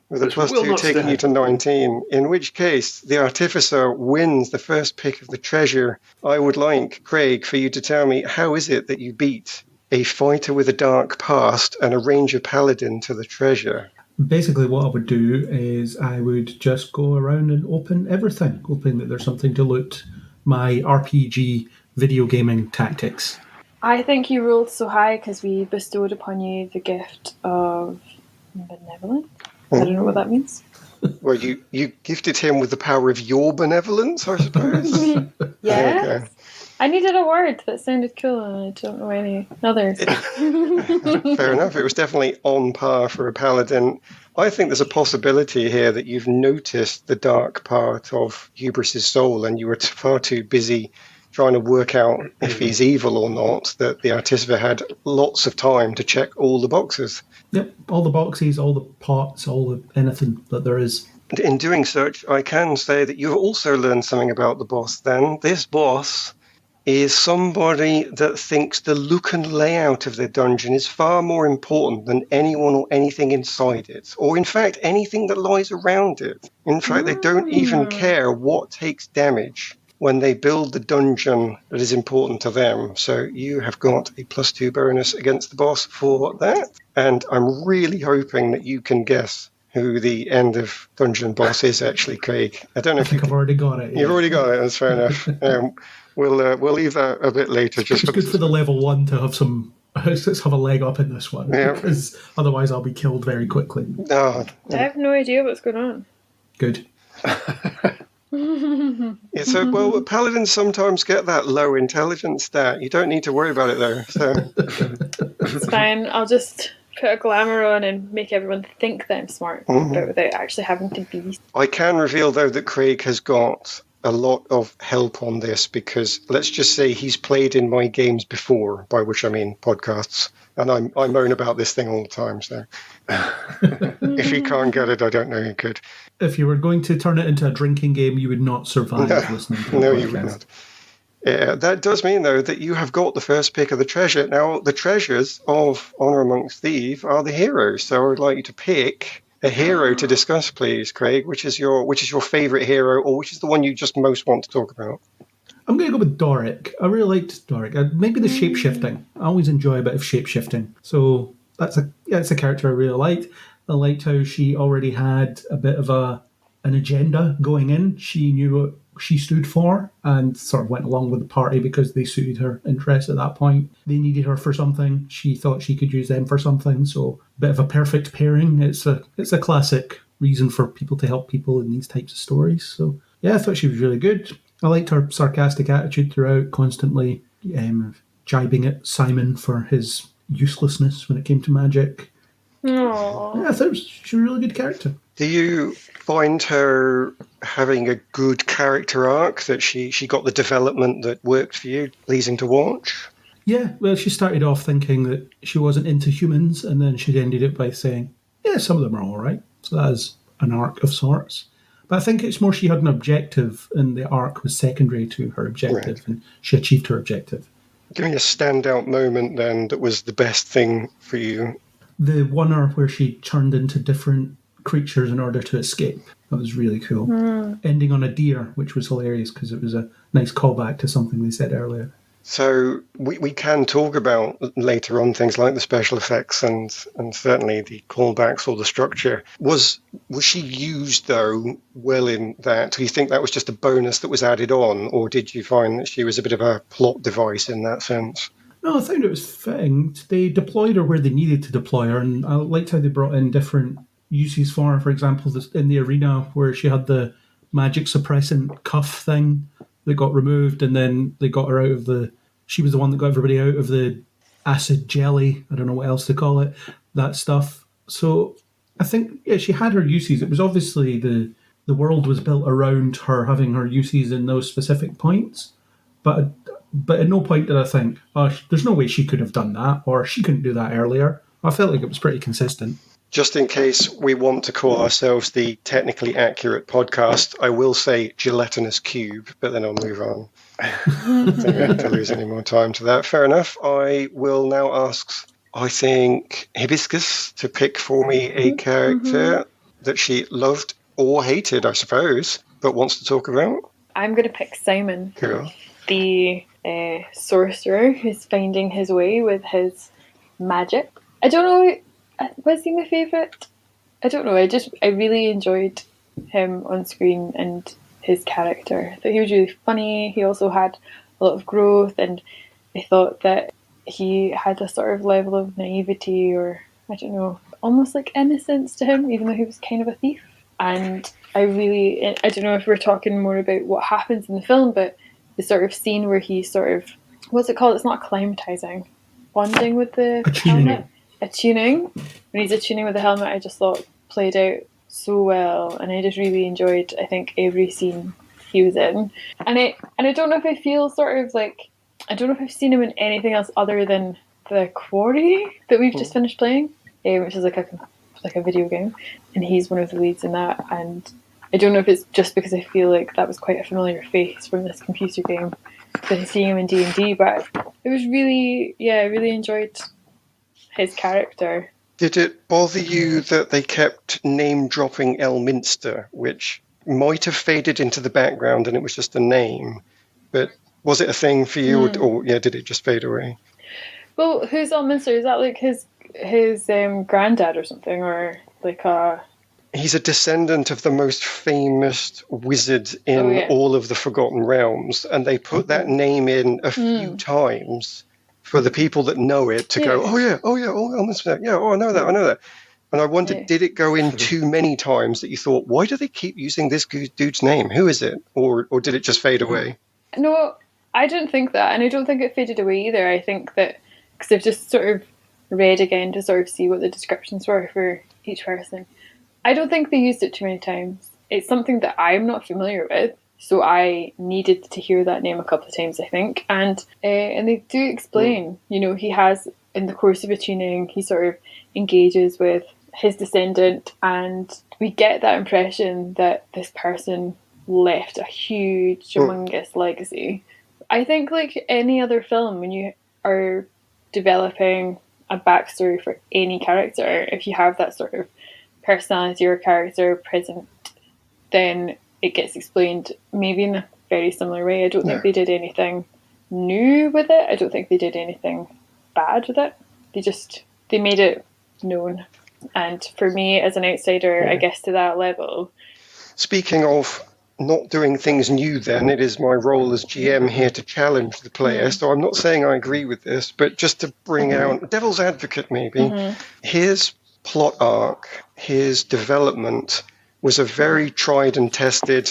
With a This will +2 not taking you stand. to 19, in which case the Artificer wins the first pick of the treasure. I would like, Craig, for you to tell me, how is it that you beat a fighter with a dark past and a ranger paladin to the treasure? Basically, what I would do is I would just go around and open everything, hoping that there's something to loot. My RPG video gaming tactics. I think you rolled so high because we bestowed upon you the gift of benevolence. I don't know what that means. Well, you gifted him with the power of your benevolence, I suppose. Yes. Okay. I needed a word that sounded cool and I don't know any others. Fair enough. It was definitely on par for a paladin. I think there's a possibility here that you've noticed the dark part of Hubris's soul and you were far too busy trying to work out if he's evil or not, that the Artificer had lots of time to check all the boxes. Yep, all the boxes, all the pots, all the anything that there is. And in doing such, I can say that you've also learned something about the boss then. This boss is somebody that thinks the look and layout of their dungeon is far more important than anyone or anything inside it, or in fact anything that lies around it. In fact, they don't even care what takes damage when they build the dungeon that is important to them. So you have got a +2 bonus against the boss for that, and I'm really hoping that you can guess who the end of dungeon boss is actually, Craig. I don't know I if you think I've already got it. You've already got it. That's fair enough. We'll leave that a bit later. Just It's good for the level 1 to have some. Let's have a leg up in this one, Yeah. because otherwise I'll be killed very quickly. No, I have no idea what's going on. Good. yeah, so well, paladins sometimes get that low intelligence stat. You don't need to worry about it though. So It's fine. I'll just put a glamour on and make everyone think that I'm smart, but without actually having to be. I can reveal though that Craig has got a lot of help on this because let's just say he's played in my games before, by which I mean podcasts, and I moan about this thing all the time. So if he can't get it, I don't know who could. If you were going to turn it into a drinking game, you would not survive listening to it. No, you would not. Yeah, that does mean, though, that you have got the first pick of the treasure. Now, the treasures of Honor Amongst Thieves are the heroes, so I would like you to pick a hero to discuss, please, Craig. Which is your favourite hero, or which is the one you just most want to talk about? I'm going to go with Doric. I really liked Doric. Maybe the shape-shifting. I always enjoy a bit of shape-shifting. So that's a character I really liked. I liked how she already had a bit of an agenda going in. She knew what she stood for and sort of went along with the party because they suited her interests at that point. They needed her for something. She thought she could use them for something. So a bit of a perfect pairing. It's a classic reason for people to help people in these types of stories. So yeah, I thought she was really good. I liked her sarcastic attitude throughout, constantly jibing at Simon for his uselessness when it came to magic. Aww. Yeah, I thought she was a really good character. Do you find her having a good character arc, that she got the development that worked for you, pleasing to watch? Yeah, well, she started off thinking that she wasn't into humans, and then she ended it by saying, yeah, some of them are all right. So that is an arc of sorts. But I think it's more she had an objective, and the arc was secondary to her objective, Right. and she achieved her objective. Give me a standout moment, then, that was the best thing for you. The one where she turned into different creatures in order to escape. That was really cool. Ending on a deer, which was hilarious because it was a nice callback to something they said earlier. So we can talk about later on things like the special effects and certainly the callbacks or the structure. Was she used, though, well in that? Do you think that was just a bonus that was added on, or did you find that she was a bit of a plot device in that sense? No, I found it was fitting. They deployed her where they needed to deploy her, and I liked how they brought in different uses for example, in the arena where she had the magic suppressant cuff thing that got removed, and then they got her out of the. She was the one that got everybody out of the acid jelly. I don't know what else to call it. That stuff. So I think she had her uses. It was obviously the world was built around her having her uses in those specific points, but at no point did I think, oh, there's no way she could have done that, or she couldn't do that earlier. I felt like it was pretty consistent. Just in case we want to call ourselves the technically accurate podcast, I will say gelatinous cube, but then I'll move on. I don't need to lose any more time to that. Fair enough. I will now ask, I think, Hibiscus to pick for me a character that she loved or hated, I suppose, but wants to talk about. I'm going to pick Simon. Cool. The sorcerer who's finding his way with his magic. I don't know, was he my favourite? I don't know, I really enjoyed him on screen and his character. I thought he was really funny. He also had a lot of growth, and I thought that he had a sort of level of naivety, or I don't know, almost like innocence to him, even though he was kind of a thief. And I don't know if we're talking more about what happens in the film, but the sort of scene where he sort of, what's it called? It's not acclimatizing. Bonding with the helmet. Attuning. When he's attuning with the helmet, I just thought played out so well, and I just really enjoyed, I think, every scene he was in. And I don't know if I feel sort of like, I don't know if I've seen him in anything else other than the Quarry that we've just finished playing, which is like a video game, and he's one of the leads in that. And I don't know if it's just because I feel like that was quite a familiar face from this computer game than seeing him in D&D, but it was really, I really enjoyed his character. Did it bother you that they kept name-dropping Elminster, which might have faded into the background and it was just a name, but was it a thing for you, or did it just fade away? Well, who's Elminster? Is that like his granddad or something, or like a... He's a descendant of the most famous wizard in all of the Forgotten Realms, and they put that name in a few times for the people that know it to go, I know that. And I wondered, did it go in too many times that you thought, why do they keep using this dude's name? Who is it? Or did it just fade away? No, I didn't think that, and I don't think it faded away either. I think that, because I've just sort of read again to sort of see what the descriptions were for each person. I don't think they used it too many times. It's something that I'm not familiar with, so I needed to hear that name a couple of times, I think. And they do explain, he has, in the course of attuning, he sort of engages with his descendant, and we get that impression that this person left a huge, humongous legacy. I think, like any other film, when you are developing a backstory for any character, if you have that sort of personality or character present, then it gets explained maybe in a very similar way. I don't think they did anything new with it. I don't think they did anything bad with it. They made it known. And for me, as an outsider, I guess to that level. Speaking of not doing things new, then, it is my role as GM here to challenge the player. So I'm not saying I agree with this, but just to bring out devil's advocate, maybe. His plot arc, his development was a very tried and tested,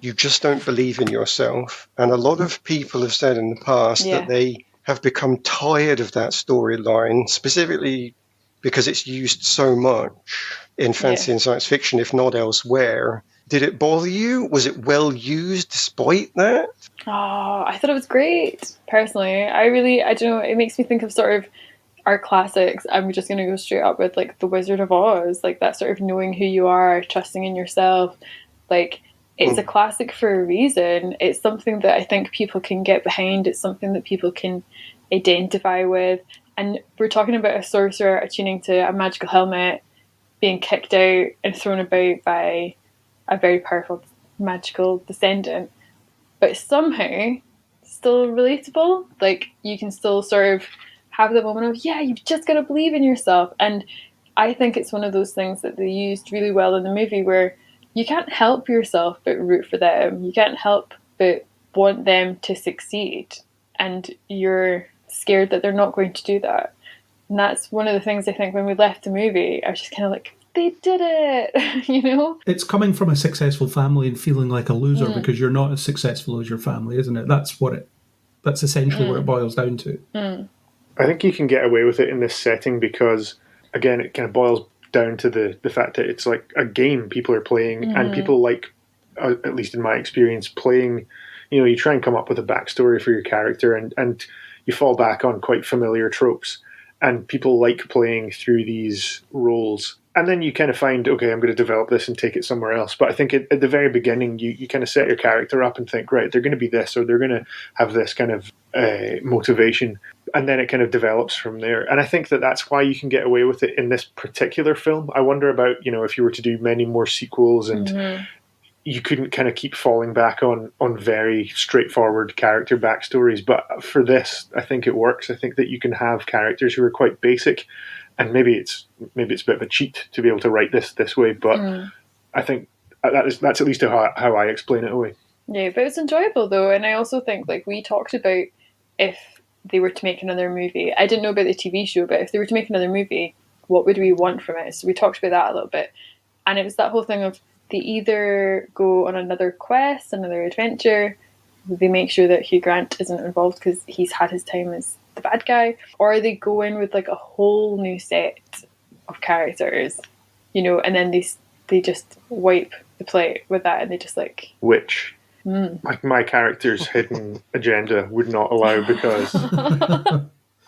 you just don't believe in yourself. And a lot of people have said in the past that they have become tired of that storyline, specifically because it's used so much in fantasy and science fiction, if not elsewhere. Did it bother you? Was it well used despite that? Oh, I thought it was great, personally. I don't know, it makes me think of sort of our classics. I'm just going to go straight up with like The Wizard of Oz, like that sort of knowing who you are, trusting in yourself. Like, it's a classic for a reason. It's something that I think people can get behind. It's something that people can identify with. And we're talking about a sorcerer attuning to a magical helmet, being kicked out and thrown about by a very powerful magical descendant, but somehow still relatable. Like, you can still sort of have the moment of, you've just got to believe in yourself. And I think it's one of those things that they used really well in the movie, where you can't help yourself but root for them. You can't help but want them to succeed. And you're scared that they're not going to do that. And that's one of the things I think when we left the movie, I was just kind of like, they did it, you know? It's coming from a successful family and feeling like a loser because you're not as successful as your family, isn't it? That's essentially what it boils down to. I think you can get away with it in this setting because, again, it kind of boils down to the fact that it's like a game people are playing, and people like, at least in my experience, playing, you try and come up with a backstory for your character, and you fall back on quite familiar tropes, and people like playing through these roles. And then you kind of find, okay, I'm going to develop this and take it somewhere else. But I think at the very beginning, you kind of set your character up and think, right, they're going to be this, or they're going to have this kind of motivation. And then it kind of develops from there. And I think that's why you can get away with it in this particular film. I wonder about, if you were to do many more sequels and you couldn't kind of keep falling back on very straightforward character backstories. But for this, I think it works. I think that you can have characters who are quite basic, and maybe it's a bit of a cheat to be able to write this way. But I think that's at least how I explain it away. Yeah, but it's enjoyable though, and I also think we talked about if they were to make another movie. I didn't know about the TV show, but if they were to make another movie, what would we want from it? So we talked about that a little bit, and it was that whole thing of they either go on another quest, another adventure, they make sure that Hugh Grant isn't involved because he's had his time as the bad guy, or they go in with a whole new set of characters, and then they just wipe the plate with that, and they just which my character's hidden agenda would not allow, because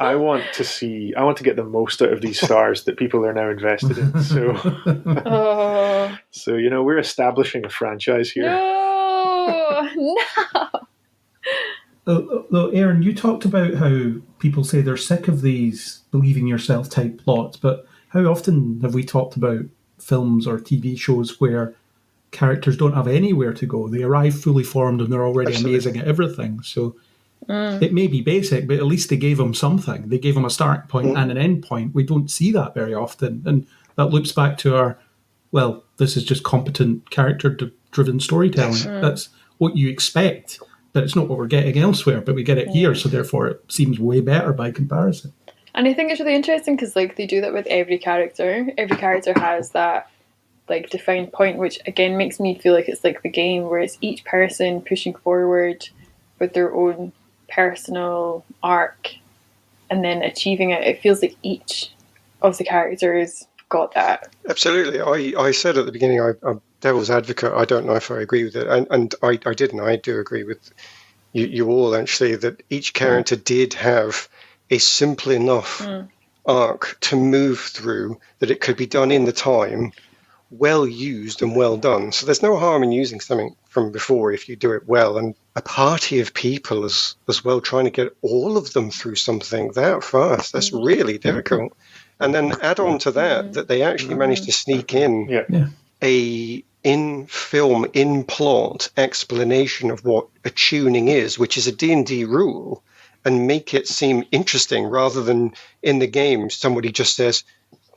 I want to get the most out of these stars that people are now invested in. So, so we're establishing a franchise here. No. Though, Aaron, you talked about how people say they're sick of these believing yourself type plots, but how often have we talked about films or TV shows where characters don't have anywhere to go? They arrive fully formed and they're already amazing at everything. So it may be basic, but at least they gave them something. They gave them a start point and an end point. We don't see that very often. And that loops back to this is just competent character-driven storytelling. That's what you expect, but it's not what we're getting elsewhere, but we get it here, so therefore it seems way better by comparison. And I think it's really interesting because they do that with every character. Every character has that defined point, which again makes me feel like it's the game, where it's each person pushing forward with their own personal arc and then achieving it. It feels like each of the characters got that. Absolutely. I said at the beginning, I'm devil's advocate. I don't know if I agree with it, and I didn't. I do agree with you all, actually, that each character did have a simple enough arc to move through that it could be done in the time, well used and well done. So there's no harm in using something from before if you do it well. And a party of people as well, trying to get all of them through something that fast, that's really difficult. And then add on to that they actually managed to sneak in a in-film, in-plot explanation of what attuning is, which is a D&D rule, and make it seem interesting rather than in the game somebody just says,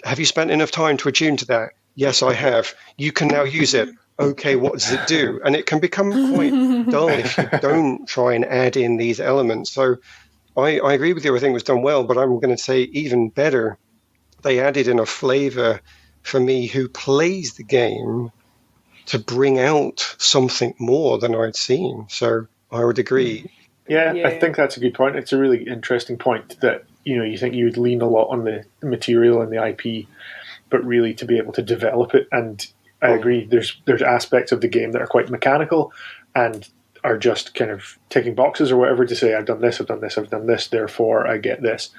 have you spent enough time to attune to that? Yes, I have. You can now use it. Okay, what does it do? And it can become quite dull if you don't try and add in these elements. So I agree with you. I think it was done well, but I'm going to say even better, they added in a flavor for me who plays the game to bring out something more than I'd seen. So I would agree. Yeah, I think that's a good point. It's a really interesting point that, you think you would lean a lot on the material and the IP, but really to be able to develop it. And I agree, there's aspects of the game that are quite mechanical and are just kind of ticking boxes or whatever to say, I've done this, therefore I get this.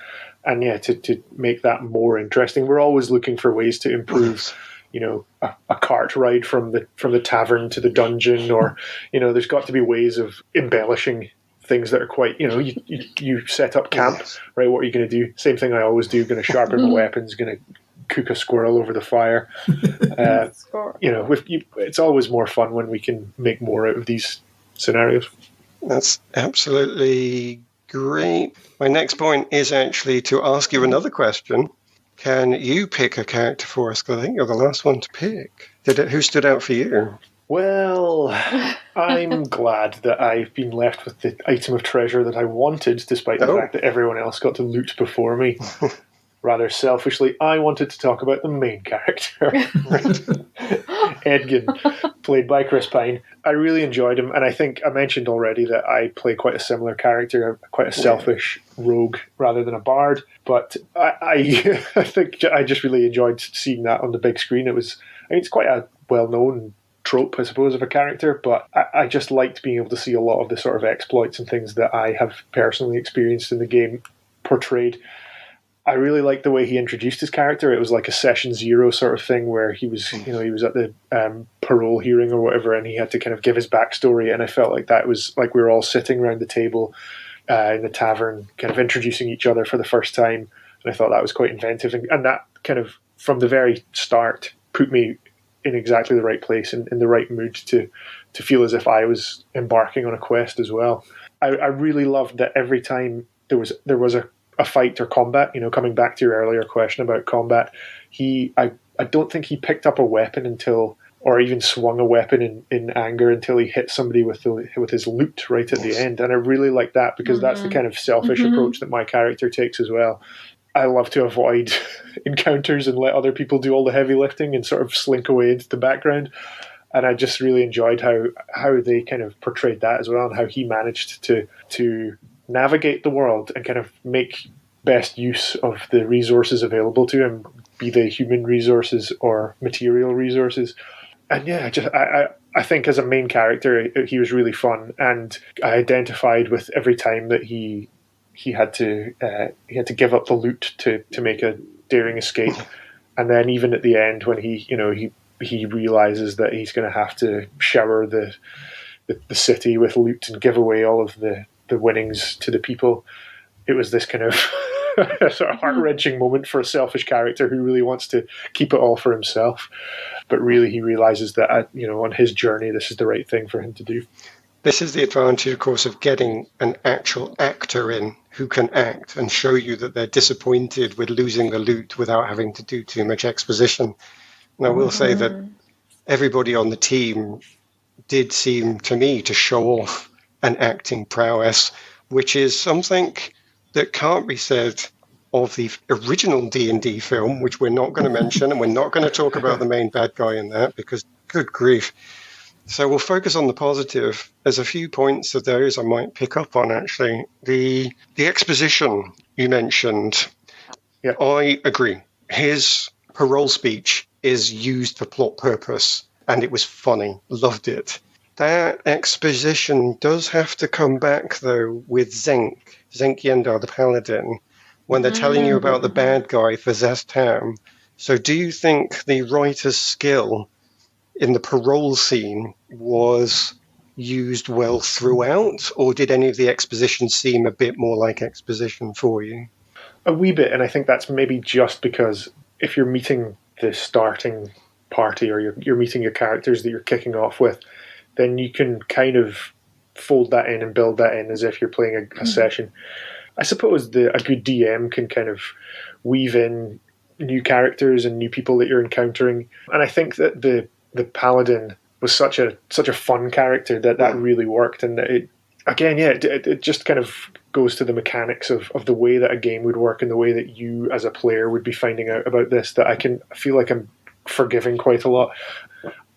And to make that more interesting, we're always looking for ways to improve, a cart ride from the tavern to the dungeon, or, there's got to be ways of embellishing things that are quite, you set up camp, right? What are you going to do? Same thing I always do, going to sharpen my weapons, going to cook a squirrel over the fire. It's always more fun when we can make more out of these scenarios. That's absolutely great. My next point is actually to ask you another question. Can you pick a character for us? Because I think you're the last one to pick. Who stood out for you? Well, I'm glad that I've been left with the item of treasure that I wanted, despite the fact that everyone else got to loot before me. rather selfishly, I wanted to talk about the main character, Edgin, played by Chris Pine. I really enjoyed him, and I think I mentioned already that I play quite a similar character, quite a selfish rogue rather than a bard. But I think I just really enjoyed seeing that on the big screen. It's quite a well-known trope, I suppose, of a character, but I just liked being able to see a lot of the sort of exploits and things that I have personally experienced in the game portrayed. I really liked the way he introduced his character. It was like a session zero sort of thing where he was at the parole hearing or whatever, and he had to kind of give his backstory. And I felt like that was like we were all sitting around the table in the tavern, kind of introducing each other for the first time. And I thought that was quite inventive, and that kind of from the very start put me in exactly the right place and in the right mood to feel as if I was embarking on a quest as well. I really loved that every time there was a fight or combat, coming back to your earlier question about combat, I don't think he picked up a weapon or even swung a weapon in anger until he hit somebody with his loot right at the end. And I really like that because that's the kind of selfish approach that my character takes as well. I love to avoid encounters and let other people do all the heavy lifting and sort of slink away into the background. And I just really enjoyed how they kind of portrayed that as well, and how he managed to navigate the world and kind of make best use of the resources available to him, be they human resources or material resources. And yeah, I think as a main character, he was really fun, and I identified with every time that he had to give up the loot to make a daring escape. And then even at the end when he realizes that he's going to have to shower the city with loot and give away all of the winnings to the people, it was this kind of sort of heart-wrenching moment for a selfish character who really wants to keep it all for himself, but really he realizes that on his journey this is the right thing for him to do. This is the advantage, of course, of getting an actual actor in who can act and show you that they're disappointed with losing the loot without having to do too much exposition. And I will say that everybody on the team did seem to me to show off an acting prowess, which is something that can't be said of the original D&D film, which we're not going to mention, and we're not going to talk about the main bad guy in that because, good grief. So we'll focus on the positive. There's a few points of those I might pick up on, actually. The exposition you mentioned, yeah. I agree. His parole speech is used for plot purpose, and it was funny. Loved it. That exposition does have to come back, though, with Zenk Yendar, the paladin, when they're telling you about the bad guy for Zestam. So do you think the writer's skill in the parole scene was used well throughout, or did any of the exposition seem a bit more like exposition for you? A wee bit, and I think that's maybe just because if you're meeting the starting party or you're meeting your characters that you're kicking off with, then you can kind of fold that in and build that in as if you're playing a session. I suppose a good DM can kind of weave in new characters and new people that you're encountering, and I think that the paladin was such a fun character that really worked, and it just kind of goes to the mechanics of the way that a game would work and the way that you as a player would be finding out about this, that I feel like I'm forgiving quite a lot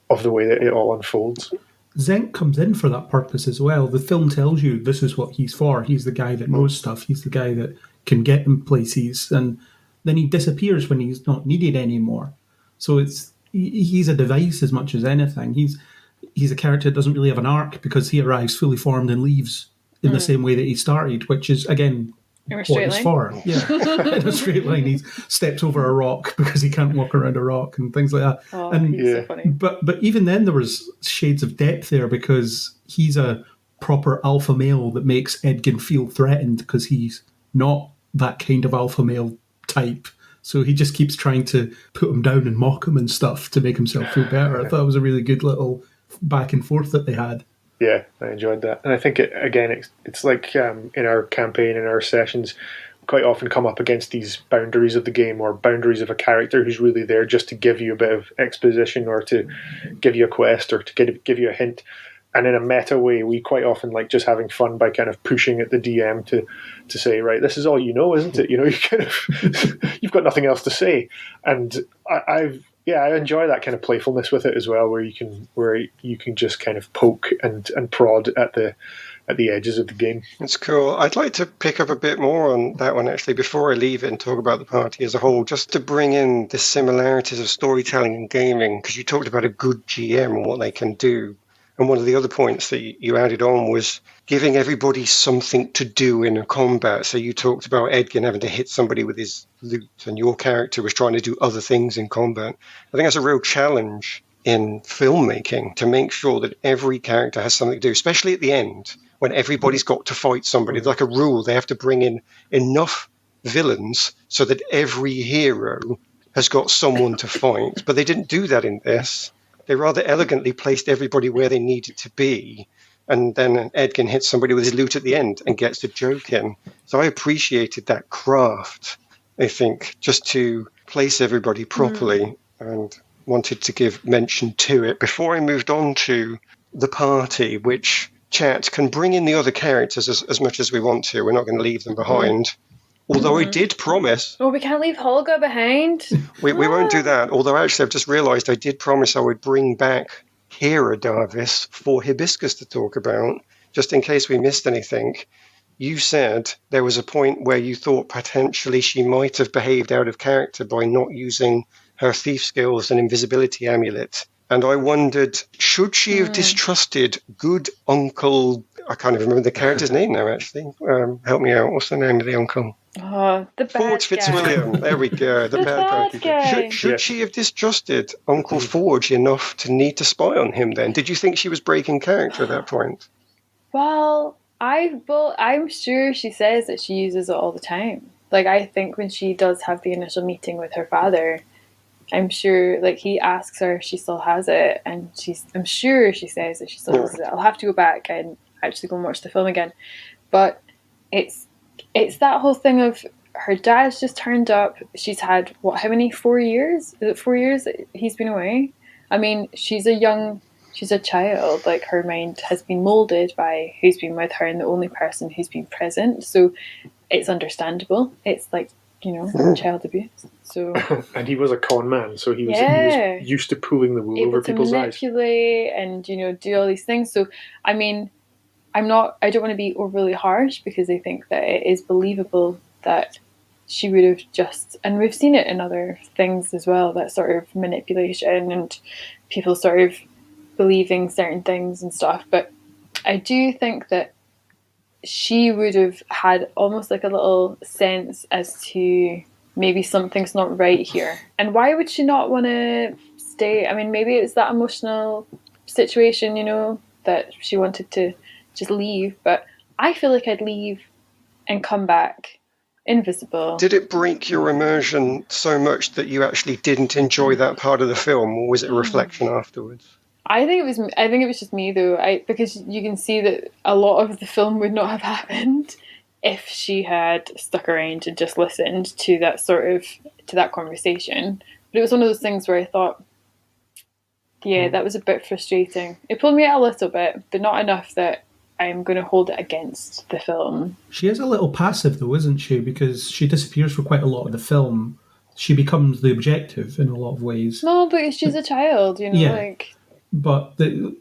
of the way that it all unfolds. Zenk comes in for that purpose as well. The film tells you this is what he's for. He's the guy that knows stuff. He's the guy that can get him places, and then he disappears when he's not needed anymore. So he's a device as much as anything. He's a character that doesn't really have an arc because he arrives fully formed and leaves in the same way that he started, which is, again, what he's for. Yeah, in a straight line. He steps over a rock because he can't walk around a rock and things like that. Oh, and he's so funny. But even then there was shades of depth there because he's a proper alpha male that makes Edgin feel threatened because he's not that kind of alpha male type. So he just keeps trying to put him down and mock him and stuff to make himself feel better. I thought it was a really good little back and forth that they had. Yeah, I enjoyed that. And I think, it's like in our campaign, in our sessions, we quite often come up against these boundaries of the game or boundaries of a character who's really there just to give you a bit of exposition or to give you a quest or to give you a hint. And in a meta way, we quite often like just having fun by kind of pushing at the DM to say, right, this is all you know, isn't it? You know, you kind of you've got nothing else to say. And I enjoy that kind of playfulness with it as well, where you can just kind of poke and prod at the edges of the game. It's cool. I'd like to pick up a bit more on that one, actually, before I leave it and talk about the party as a whole, just to bring in the similarities of storytelling and gaming, because you talked about a good GM and what they can do. And one of the other points that you added on was giving everybody something to do in a combat. So you talked about Edgin having to hit somebody with his loot, and your character was trying to do other things in combat. I think that's a real challenge in filmmaking, to make sure that every character has something to do, especially at the end, when everybody's got to fight somebody. It's like a rule. They have to bring in enough villains so that every hero has got someone to fight. But they didn't do that in this. They rather elegantly placed everybody where they needed to be, and then Edgin hits somebody with his loot at the end and gets the joke in. So I appreciated that craft, I think, just to place everybody properly, and wanted to give mention to it. Before I moved on to the party, which chat can bring in the other characters as much as we want to. We're not going to leave them behind. Although I did promise... Oh, we can't leave Holga behind. We won't do that. Although actually I've just realised I did promise I would bring back Kira Darvis for Hibiscus to talk about, just in case we missed anything. You said there was a point where you thought potentially she might have behaved out of character by not using her thief skills and invisibility amulet. And I wondered, should she have distrusted good Uncle... I can't even remember the character's name now, actually. Help me out. What's the name of the uncle? Oh, the bad Forge guy. Fitzwilliam. There we go. The bad guy. Should she have distrusted Uncle Forge enough to need to spy on him then? Did you think she was breaking character at that point? Well, I'm sure she says that she uses it all the time. Like, I think when she does have the initial meeting with her father, I'm sure, like, he asks her if she still has it, and I'm sure she says that she still uses it. I'll have to go back and actually go and watch the film again. But it's that whole thing of her dad's just turned up. She's had, how many, 4 years? Is it 4 years that he's been away? I mean, she's a child. Like, her mind has been moulded by who's been with her and the only person who's been present. So it's understandable. It's like, child abuse. So, and he was a con man, so he was used to pulling the wool over people's eyes. Manipulate and do all these things. So, I mean, I don't want to be overly harsh, because I think that it is believable that she would have just, and we've seen it in other things as well, that sort of manipulation and people sort of believing certain things and stuff. But I do think that she would have had almost like a little sense as to maybe something's not right here. And why would she not want to stay? I mean, maybe it's that emotional situation, that she wanted to just leave. But I feel like I'd leave and come back invisible. Did it break your immersion so much that you actually didn't enjoy that part of the film, or was it a reflection afterwards? I think it was just me, though, because you can see that a lot of the film would not have happened if she had stuck around and just listened to that conversation. But it was one of those things where I thought, that was a bit frustrating. It pulled me out a little bit, but not enough that I'm going to hold it against the film. She is a little passive, though, isn't she? Because she disappears for quite a lot of the film. She becomes the objective in a lot of ways. No, but she's a child, like... But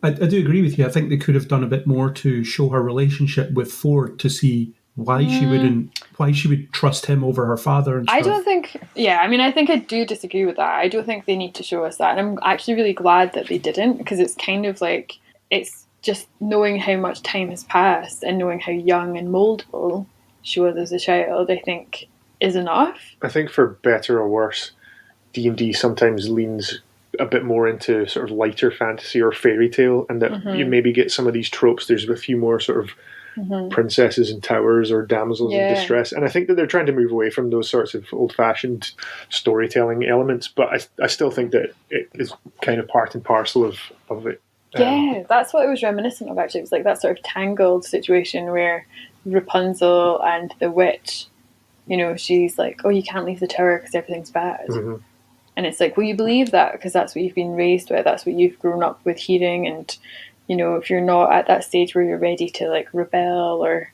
I do agree with you. I think they could have done a bit more to show her relationship with Ford, to see why she would trust him over her father and stuff. I don't think... I think I do disagree with that. I don't think they need to show us that. And I'm actually really glad that they didn't, because it's kind of like... It's just knowing how much time has passed and knowing how young and mouldable she was as a child, I think, is enough. I think for better or worse, D&D sometimes leans a bit more into sort of lighter fantasy or fairy tale, and that you maybe get some of these tropes. There's a few more sort of princesses in towers or damsels in distress, and I think that they're trying to move away from those sorts of old-fashioned storytelling elements, but I still think that it is kind of part and parcel of it. That's what it was reminiscent of, actually. It was like that sort of tangled situation where Rapunzel and the witch, she's like, oh, you can't leave the tower because everything's bad. And it's like, well, you believe that because that's what you've been raised with, that's what you've grown up with hearing, and you know, if you're not at that stage where you're ready to like rebel or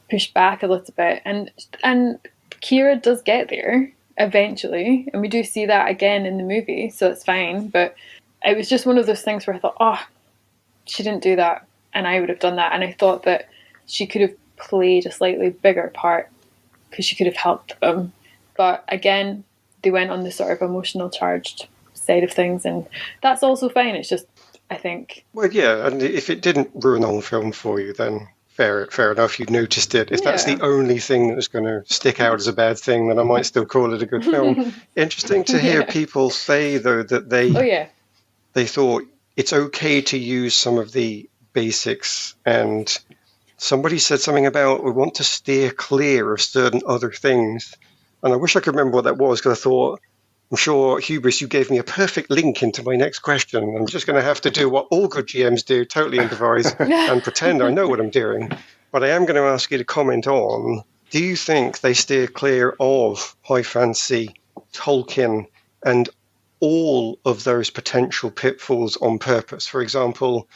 push back a little bit. And Kira does get there eventually, and we do see that again in the movie, so it's fine. But it was just one of those things where I thought, oh, she didn't do that, and I would have done that. And I thought that she could have played a slightly bigger part because she could have helped them. But again, they went on the sort of emotional charged side of things, and that's also fine. It's just, I think... Well, yeah, and if it didn't ruin the whole film for you, then fair enough, you noticed it. If that's the only thing that was going to stick out as a bad thing, then I might still call it a good film. Interesting to hear people say, though, that they thought it's okay to use some of the basics, and somebody said something about we want to steer clear of certain other things. And I wish I could remember what that was, because I thought, I'm sure, Hubris, you gave me a perfect link into my next question. I'm just going to have to do what all good GMs do, totally improvise and pretend I know what I'm doing. But I am going to ask you to comment on, do you think they steer clear of high fantasy, Tolkien, and all of those potential pitfalls on purpose? For example,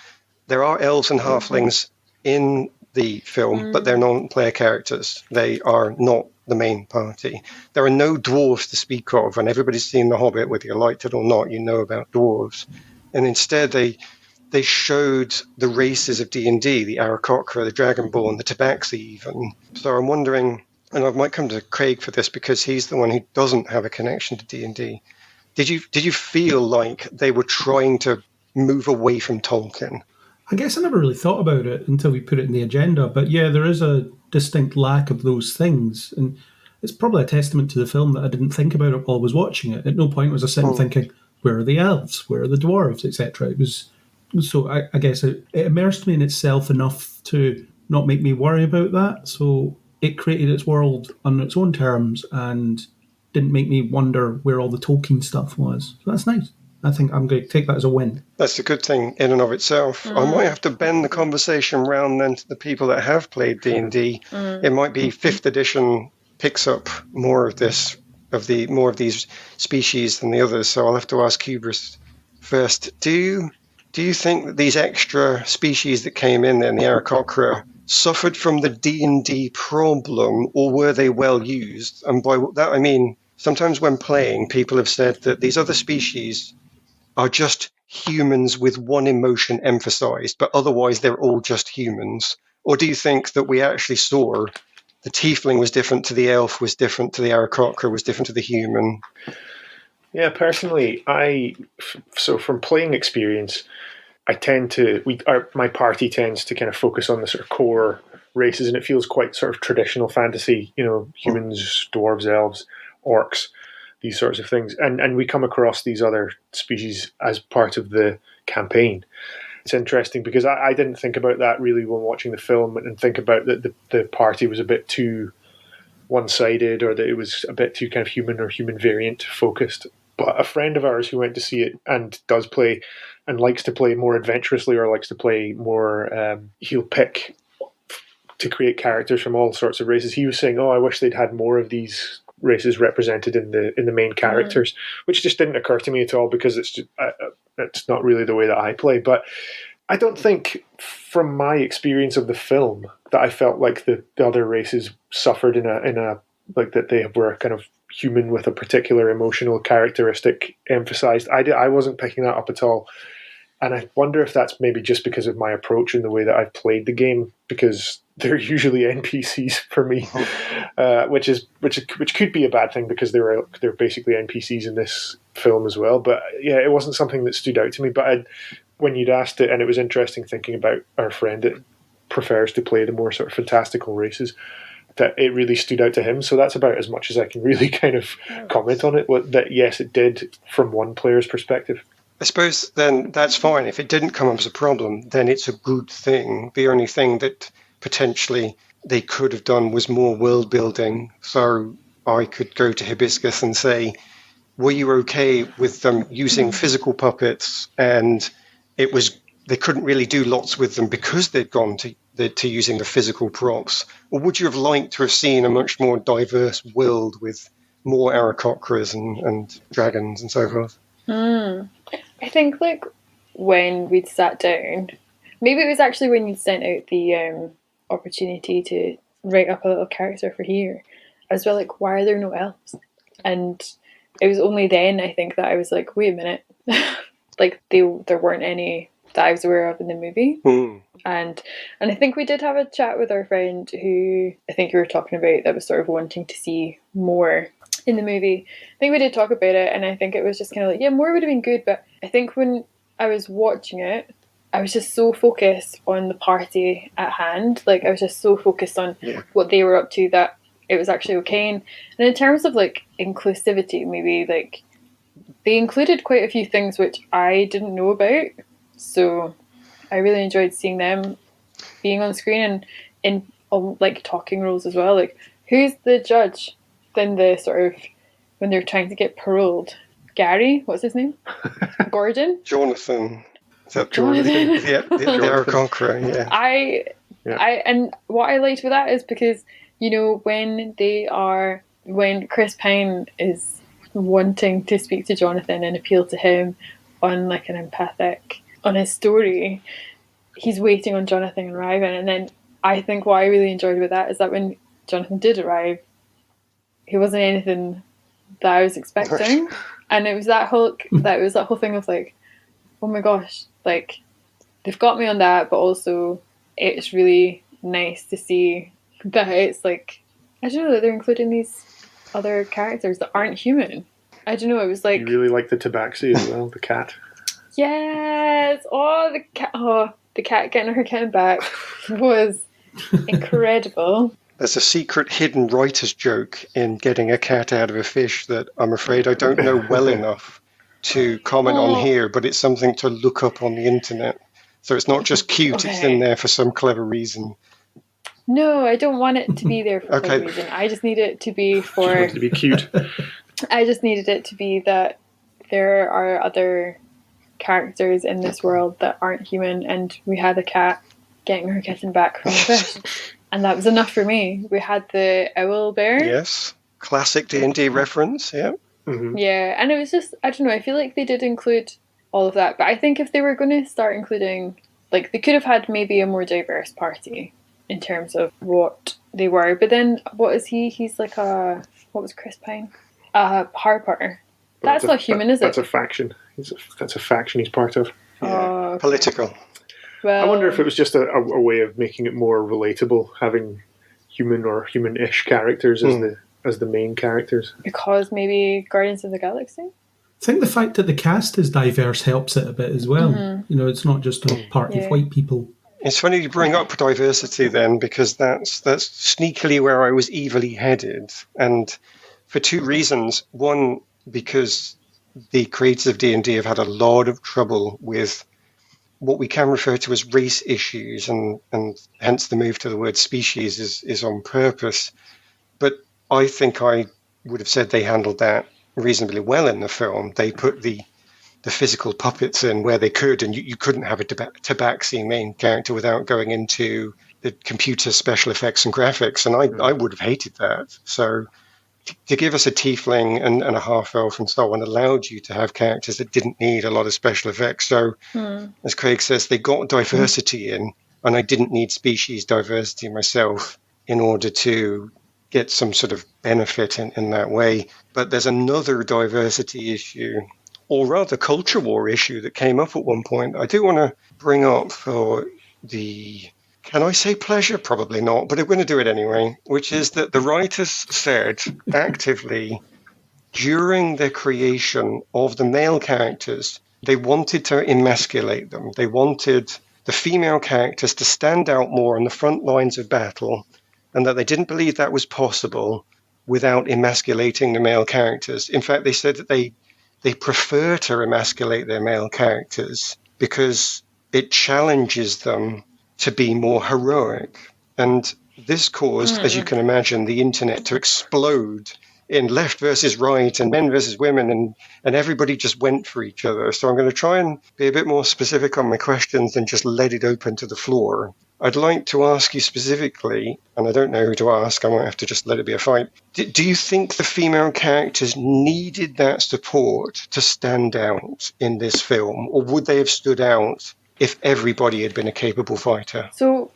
there are elves and halflings in the film, but they're non-player characters. They are not the main party. There are no dwarves to speak of, and everybody's seen The Hobbit, whether you liked it or not, you know about dwarves. And instead they showed the races of D&D, the Aarakocra, the Dragonborn, the Tabaxi even. So I'm wondering, and I might come to Craig for this because he's the one who doesn't have a connection to D&D. Did you feel like they were trying to move away from Tolkien? I guess I never really thought about it until we put it in the agenda, but yeah, there is a distinct lack of those things, and it's probably a testament to the film that I didn't think about it while I was watching it. At no point was I sitting thinking, where are the elves, where are the dwarves, etc. It was, so I guess it immersed me in itself enough to not make me worry about that, so it created its world on its own terms and didn't make me wonder where all the Tolkien stuff was. So that's nice. I think I'm going to take that as a win. That's a good thing in and of itself. I might have to bend the conversation round then to the people that have played D&D. It might be 5th edition picks up more of this, more of these species than the others. So I'll have to ask Hubris first. Do you think that these extra species that came in there, the Aarakocra, suffered from the D&D problem, or were they well used? And by that I mean, sometimes when playing, people have said that these other species are just humans with one emotion emphasized, but otherwise they're all just humans? Or do you think that we actually saw the tiefling was different to the elf, was different to the Aarakocra, was different to the human? Yeah, personally, so from playing experience, my party tends to kind of focus on the sort of core races, and it feels quite sort of traditional fantasy, you know, humans, dwarves, elves, orcs, these sorts of things. And we come across these other species as part of the campaign. It's interesting because I didn't think about that really when watching the film, and think about that the party was a bit too one-sided, or that it was a bit too kind of human or human variant focused. But a friend of ours who went to see it and does play and likes to play more adventurously, or likes to play more, he'll pick to create characters from all sorts of races. He was saying, "Oh, I wish they'd had more of these races represented in the main characters," which just didn't occur to me at all, because it's not really the way that I play. But I don't think, from my experience of the film, that I felt like the other races suffered in a like that they were kind of human with a particular emotional characteristic emphasized. I wasn't picking that up at all. And I wonder if that's maybe just because of my approach and the way that I've played the game, because they're usually NPCs for me, which could be a bad thing, because they're basically NPCs in this film as well. But yeah, it wasn't something that stood out to me. But when you'd asked it, and it was interesting thinking about our friend that prefers to play the more sort of fantastical races, that it really stood out to him. So that's about as much as I can really kind of comment on it. That yes, it did from one player's perspective. I suppose then that's fine. If it didn't come up as a problem, then it's a good thing. The only thing that potentially they could have done was more world building. So I could go to Hibiscus and say, were you okay with them using physical puppets, and they couldn't really do lots with them because they'd gone to using the physical props? Or would you have liked to have seen a much more diverse world with more Aarakocras and dragons and so forth? I think, like, when we'd sat down, Maybe it was actually when you sent out the opportunity to write up a little character for here. I was like, why are there no elves? And it was only then I think that I was like, wait a minute, like there weren't any that I was aware of in the movie. And I think we did have a chat with our friend who I think you were talking about that was sort of wanting to see more in the movie. I think we did talk about it, and I think it was just kind of like, yeah, more would have been good. But I think when I was watching it, I was just so focused on the party at hand. Like, I was just so focused on what they were up to that it was actually okay. And in terms of like inclusivity, maybe like they included quite a few things which I didn't know about. So I really enjoyed seeing them being on screen and in like talking roles as well. Like, who's the judge? Then the sort of when they're trying to get paroled, Gary, what's his name? Gordon, Jonathan. Is that Jonathan? Yeah, the Arrow Conqueror. Yeah. I and what I liked with that is because, you know, when Chris Pine is wanting to speak to Jonathan and appeal to him on like an empathic on his story, he's waiting on Jonathan arriving. And then I think what I really enjoyed with that is that when Jonathan did arrive, he wasn't anything that I was expecting. And it was that whole thing of like, oh my gosh, like they've got me on that, but also it's really nice to see that it's like, I don't know, that they're including these other characters that aren't human. I don't know, it was like... You really like the tabaxi as well, the cat. Yes! The cat getting her kitten back was incredible. There's a secret hidden writer's joke in getting a cat out of a fish that I'm afraid I don't know well enough to comment on here, but it's something to look up on the internet. So it's not just cute, It's in there for some clever reason. No, I don't want it to be there for clever reason. I just need it to be for... Just want it to be cute. I just needed it to be that there are other characters in this world that aren't human, and we had a cat getting her kitten back from the fish. And that was enough for me. We had the owl bear. Yes, classic D&D reference, yeah. Mm-hmm. Yeah, and it was just, I don't know, I feel like they did include all of that. But I think if they were going to start including, like, they could have had maybe a more diverse party in terms of what they were. But then, what is he? He's like what was Chris Pine? Harper. That's not human, is it? That's a faction. That's a faction he's part of. Yeah. Political. Well, I wonder if it was just a way of making it more relatable, having human or human-ish characters as the main characters. Because maybe Guardians of the Galaxy? I think the fact that the cast is diverse helps it a bit as well. Mm-hmm. You know, it's not just a party of white people. It's funny you bring up diversity then, because that's sneakily where I was evilly headed. And for two reasons. One, because the creators of D&D have had a lot of trouble with what we can refer to as race issues, and hence the move to the word species is on purpose. But I think I would have said they handled that reasonably well in the film. They put the physical puppets in where they could, and you couldn't have a tabaxi main character without going into the computer special effects and graphics, and I would have hated that. So to give us a tiefling and a half-elf and so on allowed you to have characters that didn't need a lot of special effects. So, as Craig says, they got diversity in, and I didn't need species diversity myself in order to get some sort of benefit in that way. But there's another diversity issue, or rather culture war issue, that came up at one point. I do want to bring up for the... Can I say pleasure? Probably not, but I'm going to do it anyway, which is that the writers said actively during the creation of the male characters, they wanted to emasculate them. They wanted the female characters to stand out more on the front lines of battle, and that they didn't believe that was possible without emasculating the male characters. In fact, they said that they prefer to emasculate their male characters because it challenges them to be more heroic. And this caused, as you can imagine, the internet to explode in left versus right and men versus women, and everybody just went for each other. So I'm going to try and be a bit more specific on my questions than just let it open to the floor. I'd like to ask you specifically, and I don't know who to ask, I might have to just let it be a fight. Do you think the female characters needed that support to stand out in this film, or would they have stood out if everybody had been a capable fighter. So,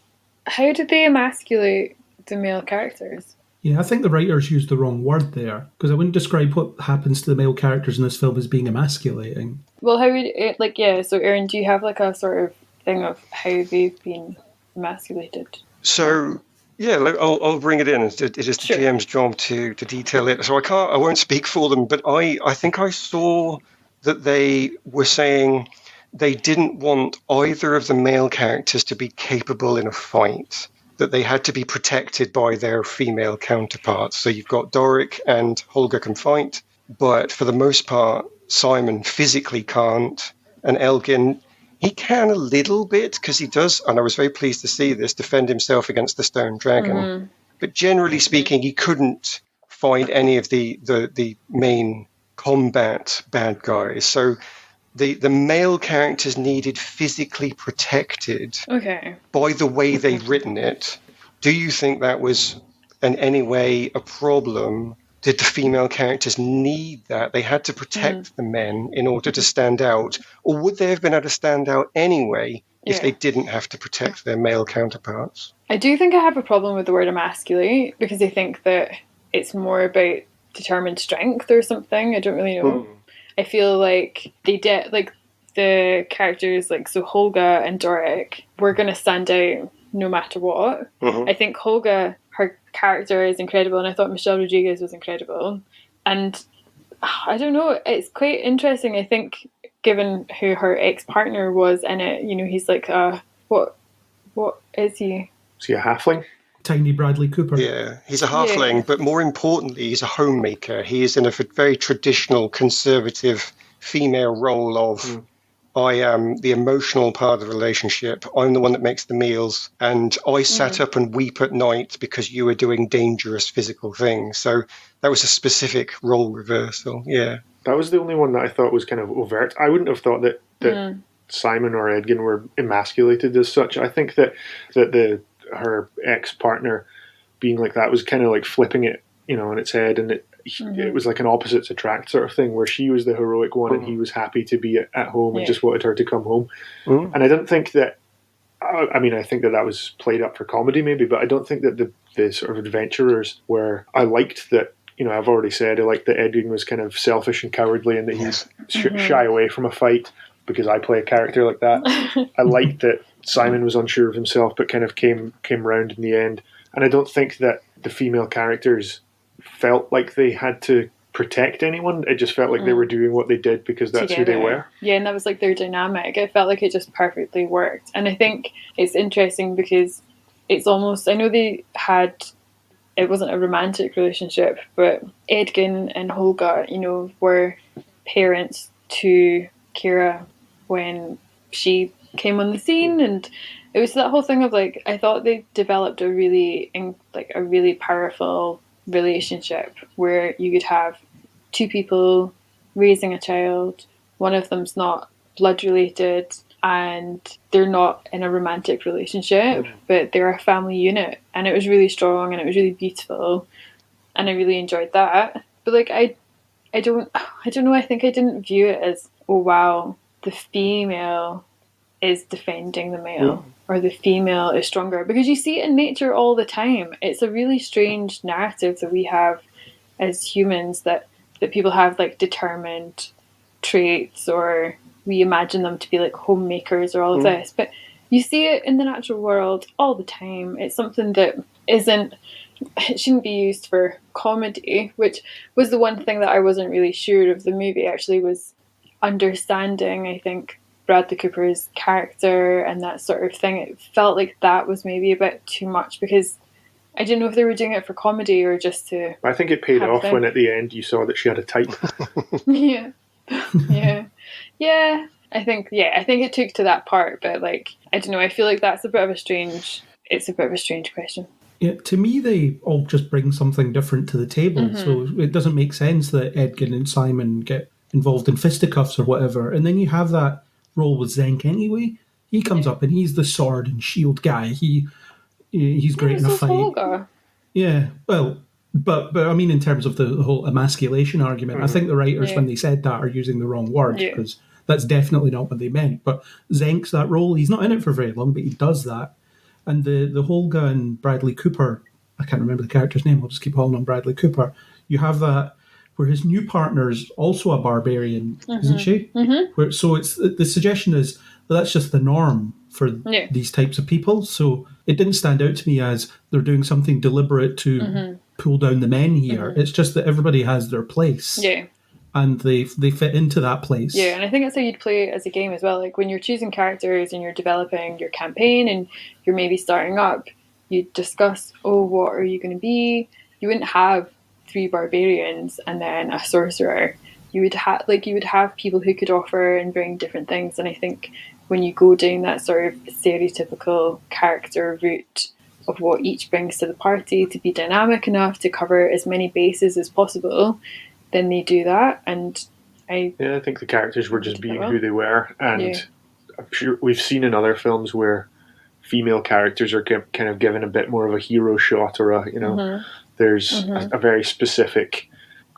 how did they emasculate the male characters? Yeah, I think the writers used the wrong word there, because I wouldn't describe what happens to the male characters in this film as being emasculating. Well, how would it, like, yeah, so Aaron, do you have like a sort of thing of how they've been emasculated? So, yeah, look, I'll bring it in. It is the Sure. GM's job to detail it. So I won't speak for them, but I think I saw that they were saying they didn't want either of the male characters to be capable in a fight, that they had to be protected by their female counterparts. So you've got Doric and Holger can fight, but for the most part, Simon physically can't, and Elgin, he can a little bit, because he does, and I was very pleased to see this, defend himself against the stone dragon. Mm-hmm. But generally speaking, he couldn't fight any of the main combat bad guys. So the male characters needed physically protected Okay. by the way they'd written it. Do you think that was in any way a problem? Did the female characters need that? They had to protect the men in order to stand out? Or would they have been able to stand out anyway if they didn't have to protect their male counterparts? I do think I have a problem with the word emasculate, because I think that it's more about determined strength or something. I don't really know. I feel like they did, like, the characters, like, so Holga and Doric were going to stand out no matter what. I think Holga, her character is incredible, and I thought Michelle Rodriguez was incredible. And I don't know, it's quite interesting. I think, given who her ex-partner was in it, you know, he's like, what is he? Is he a halfling? Tiny Bradley Cooper. Yeah, he's a halfling, but more importantly, he's a homemaker. He is in a very traditional, conservative female role of, I am the emotional part of the relationship. I'm the one that makes the meals, and I sat up and weep at night because you were doing dangerous physical things. So that was a specific role reversal, yeah. That was the only one that I thought was kind of overt. I wouldn't have thought that Simon or Edgin were emasculated as such. I think that her ex-partner being like that was kind of like flipping it, you know, on its head, and it was like an opposites attract sort of thing, where she was the heroic one and he was happy to be at home and just wanted her to come home. And I don't think that, I mean, I think that was played up for comedy maybe, but I don't think that the sort of adventurers were, I liked that, you know, I've already said, I liked that Edgin was kind of selfish and cowardly and that he's shy away from a fight, because I play a character like that. I liked that Simon was unsure of himself but kind of came round in the end. And I don't think that the female characters felt like they had to protect anyone. It just felt like they were doing what they did because that's Together. who they were. Yeah, and that was like their dynamic. It felt like it just perfectly worked. And I think it's interesting because it's almost, I know they had, it wasn't a romantic relationship, but Edgin and Holga, you know, were parents to Kira when she came on the scene, and it was that whole thing of like, I thought they developed a really powerful relationship where you could have two people raising a child, one of them's not blood related and they're not in a romantic relationship, but they're a family unit, and it was really strong and it was really beautiful, and I really enjoyed that. But like I don't know, I think I didn't view it as, oh wow, the female is defending the male, or the female is stronger, because you see it in nature all the time. It's a really strange narrative that we have as humans, that people have like determined traits, or we imagine them to be like homemakers or all of this, but you see it in the natural world all the time. It's something that it shouldn't be used for comedy, which was the one thing that I wasn't really sure of the movie, actually, was understanding, I think, Bradley Cooper's character and that sort of thing. It felt like that was maybe a bit too much, because I didn't know if they were doing it for comedy or just to... I think it paid off when at the end you saw that she had a type. Yeah. I think it took to that part, but like, I don't know, I feel like it's a bit of a strange question. Yeah, to me, they all just bring something different to the table. So it doesn't make sense that Edgin and Simon get involved in fisticuffs or whatever. And then you have that role with Zenk anyway. He comes up and he's the sword and shield guy. He's great in a fight. Holga. Yeah, well, but I mean, in terms of the whole emasculation argument, I think the writers, when they said that, are using the wrong word, because that's definitely not what they meant. But Zenk's that role. He's not in it for very long, but he does that. And the Holga and Bradley Cooper, I can't remember the character's name, I'll just keep calling him Bradley Cooper. You have that where his new partner's also a barbarian, isn't she? Where, so it's the suggestion is that's just the norm for these types of people. So it didn't stand out to me as they're doing something deliberate to pull down the men here. It's just that everybody has their place. Yeah. And they fit into that place. Yeah, and I think that's how you'd play it as a game as well. Like when you're choosing characters and you're developing your campaign and you're maybe starting up, you discuss, what are you going to be? You wouldn't have 3 barbarians and then a sorcerer. You would have people who could offer and bring different things. And I think when you go down that sort of stereotypical character route of what each brings to the party to be dynamic enough to cover as many bases as possible, then they do that. And I think the characters were just being who they were. And I'm sure we've seen in other films where female characters are kind of given a bit more of a hero shot, or there's a very specific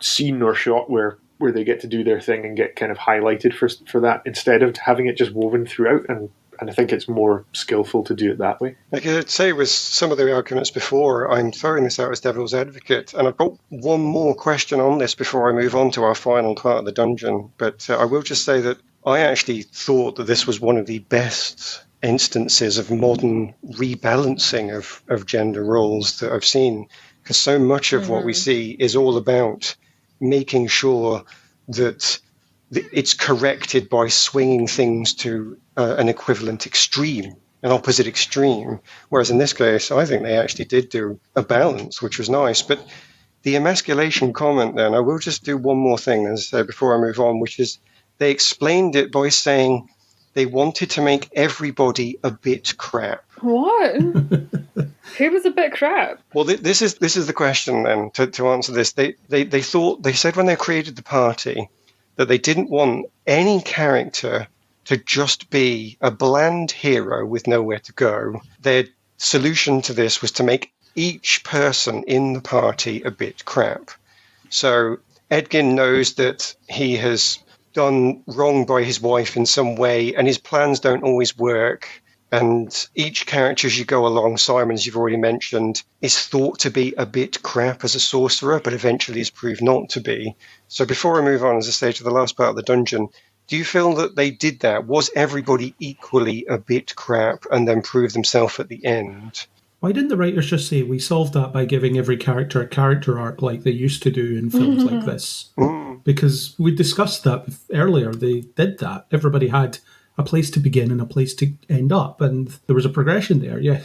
scene or shot where they get to do their thing and get kind of highlighted for that, instead of having it just woven throughout. And I think it's more skillful to do it that way. Like I'd say with some of the arguments before, I'm throwing this out as devil's advocate, and I've got one more question on this before I move on to our final part of the dungeon. But I will just say that I actually thought that this was one of the best instances of modern rebalancing of gender roles that I've seen, because so much of what we see is all about making sure that it's corrected by swinging things to an equivalent extreme, an opposite extreme. Whereas in this case, I think they actually did do a balance, which was nice. But the emasculation comment, then, I will just do one more thing, as I say, before I move on, which is they explained it by saying they wanted to make everybody a bit crap. What? Who was a bit crap? Well, this is the question then, to answer this. They said when they created the party that they didn't want any character to just be a bland hero with nowhere to go. Their solution to this was to make each person in the party a bit crap. So Edgin knows that he has done wrong by his wife in some way, and his plans don't always work. And each character as you go along, Simon, as you've already mentioned, is thought to be a bit crap as a sorcerer, but eventually is proved not to be. So before I move on, as I say, to the last part of the dungeon, do you feel that they did that? Was everybody equally a bit crap and then prove themselves at the end? Why didn't the writers just say, we solved that by giving every character a character arc like they used to do in films like this? Because we discussed that earlier. They did that. Everybody had a place to begin and a place to end up, and there was a progression there. Yeah,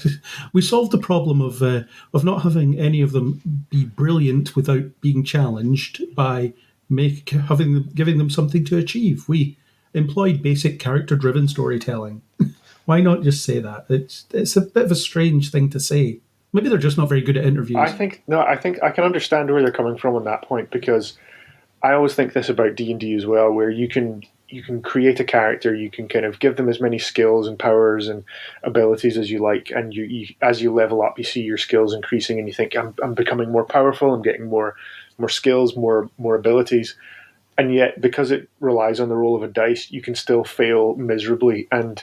we solved the problem of not having any of them be brilliant without being challenged by giving them something to achieve. We employed basic character-driven storytelling. Why not just say that? It's a bit of a strange thing to say. Maybe they're just not very good at interviews. I think I can understand where they're coming from on that point, because I always think this about D&D as well, where you can create a character, you can kind of give them as many skills and powers and abilities as you like, and you as you level up, you see your skills increasing, and you think, I'm becoming more powerful, I'm getting more skills, more abilities, and yet because it relies on the roll of a dice, you can still fail miserably, and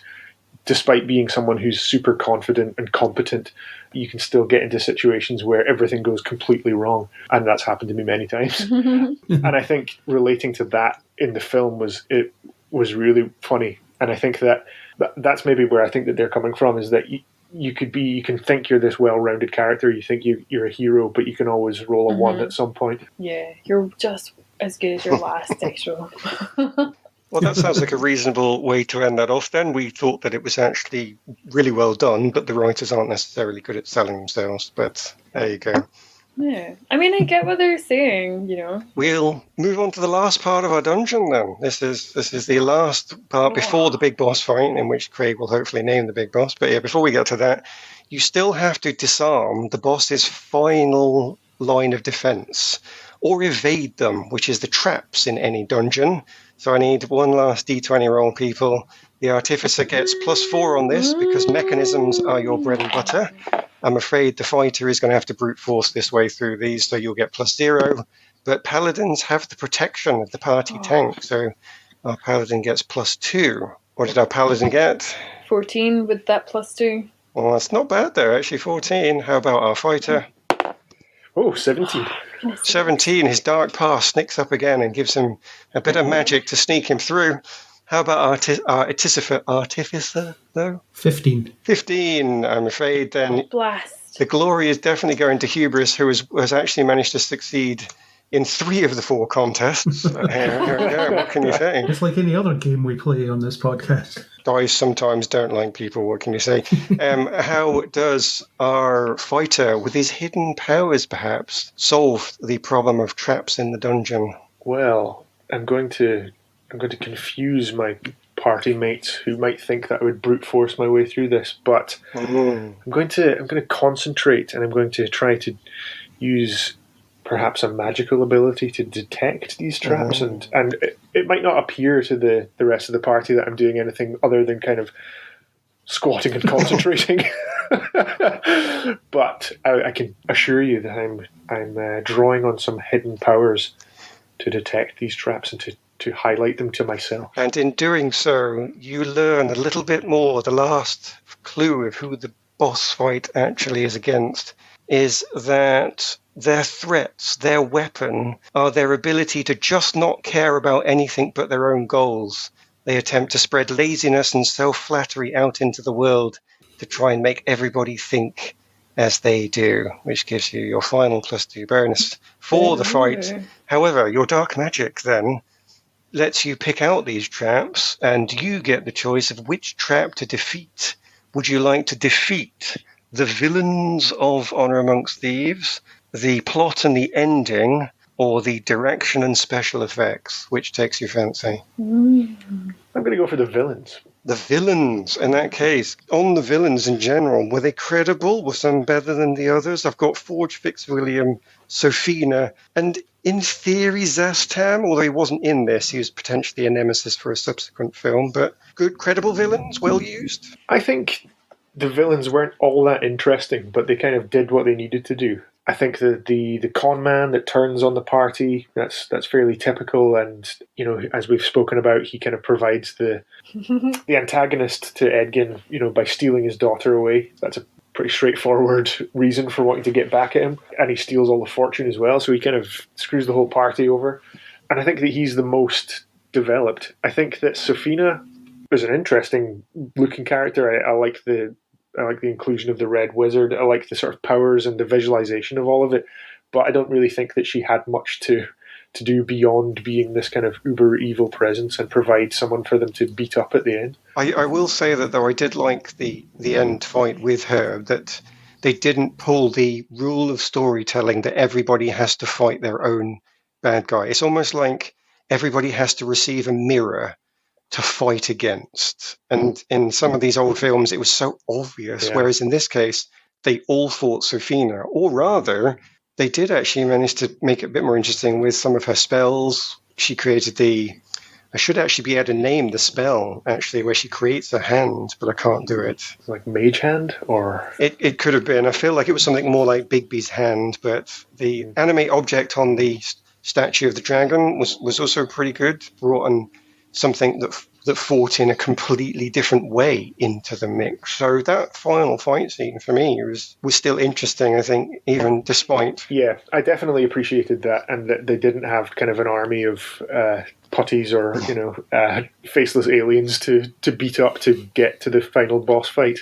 despite being someone who's super confident and competent, you can still get into situations where everything goes completely wrong, and that's happened to me many times. And I think relating to that in the film was really funny, and I think that's maybe where I think that they're coming from, is that you can think you're this well-rounded character, you think you're a hero, but you can always roll a 1 at some point. Yeah, you're just as good as your last dice roll. Well, that sounds like a reasonable way to end that off then. We thought that it was actually really well done, but the writers aren't necessarily good at selling themselves. But there you go. Yeah. I mean, I get what they're saying, We'll move on to the last part of our dungeon then. This is the last part before the big boss fight, in which Craig will hopefully name the big boss. But yeah, before we get to that, you still have to disarm the boss's final line of defense, or evade them, which is the traps in any dungeon. So I need one last D20 roll, people. The Artificer gets +4 on this because mechanisms are your bread and butter. I'm afraid the Fighter is going to have to brute force this way through these, so you'll get +0. But Paladins have the protection of the party tank. So Our paladin gets +2. What did our paladin get? 14 with that +2. Well, that's not bad there, actually, 14. How about our fighter? Oh, 17. 17. His dark past sneaks up again and gives him a bit of magic to sneak him through. How about our artificer, though? 15. 15. I'm afraid then Blast. the glory is definitely going to Hubris, who has actually managed to succeed in 3 of the 4 contests. Yeah, what can you say? It's like any other game we play on this podcast. Guys sometimes don't like people, what can you say? How does our fighter, with his hidden powers perhaps, solve the problem of traps in the dungeon? Well, I'm going to confuse my party mates who might think that I would brute force my way through this, but I'm going to concentrate, and I'm going to try to use perhaps a magical ability to detect these traps, and it might not appear to the rest of the party that I'm doing anything other than kind of squatting and concentrating. But I can assure you that I'm drawing on some hidden powers to detect these traps and to highlight them to myself. And in doing so, you learn a little bit more. The last clue of who the boss fight actually is against is that their threats, their weapon, are their ability to just not care about anything but their own goals. They attempt to spread laziness and self-flattery out into the world to try and make everybody think as they do, which gives you your final +2 bonus for the fight. However, your dark magic then lets you pick out these traps, and you get the choice of which trap to defeat. Would you like to defeat the villains of Honor Amongst Thieves, the plot and the ending, or the direction and special effects? Which takes your fancy? I'm going to go for the villains. The villains, in that case. On the villains in general, were they credible? Were some better than the others? I've got Forge Fitzwilliam, Sophina, and in theory Zastam, although he wasn't in this, he was potentially a nemesis for a subsequent film, but good, credible villains, well used. I think the villains weren't all that interesting, but they kind of did what they needed to do. I think that the con man that turns on the party, that's fairly typical, and as we've spoken about, he kind of provides the antagonist to Edgin, by stealing his daughter away. That's a pretty straightforward reason for wanting to get back at him, and he steals all the fortune as well, so he kind of screws the whole party over. And I think that he's the most developed. I think that Sophina is an interesting looking character. I like the inclusion of the Red Wizard. I like the sort of powers and the visualization of all of it, but I don't really think that she had much to do beyond being this kind of uber evil presence and provide someone for them to beat up at the end. I will say that, though, I did like the end fight with her, that they didn't pull the rule of storytelling that everybody has to fight their own bad guy. It's almost like everybody has to receive a mirror to fight against. And in some of these old films, it was so obvious, whereas in this case, they all fought Sophina, or rather, they did actually manage to make it a bit more interesting with some of her spells. She created I should actually be able to name the spell, actually, where she creates a hand, but I can't do it. Like Mage Hand, or? It could have been. I feel like it was something more like Bigby's hand, but the animate object on the statue of the dragon was also pretty good. Brought on something that fought in a completely different way into the mix. So that final fight scene for me was still interesting, I think, even despite... Yeah, I definitely appreciated that, and that they didn't have kind of an army of putties or, faceless aliens to beat up to get to the final boss fight.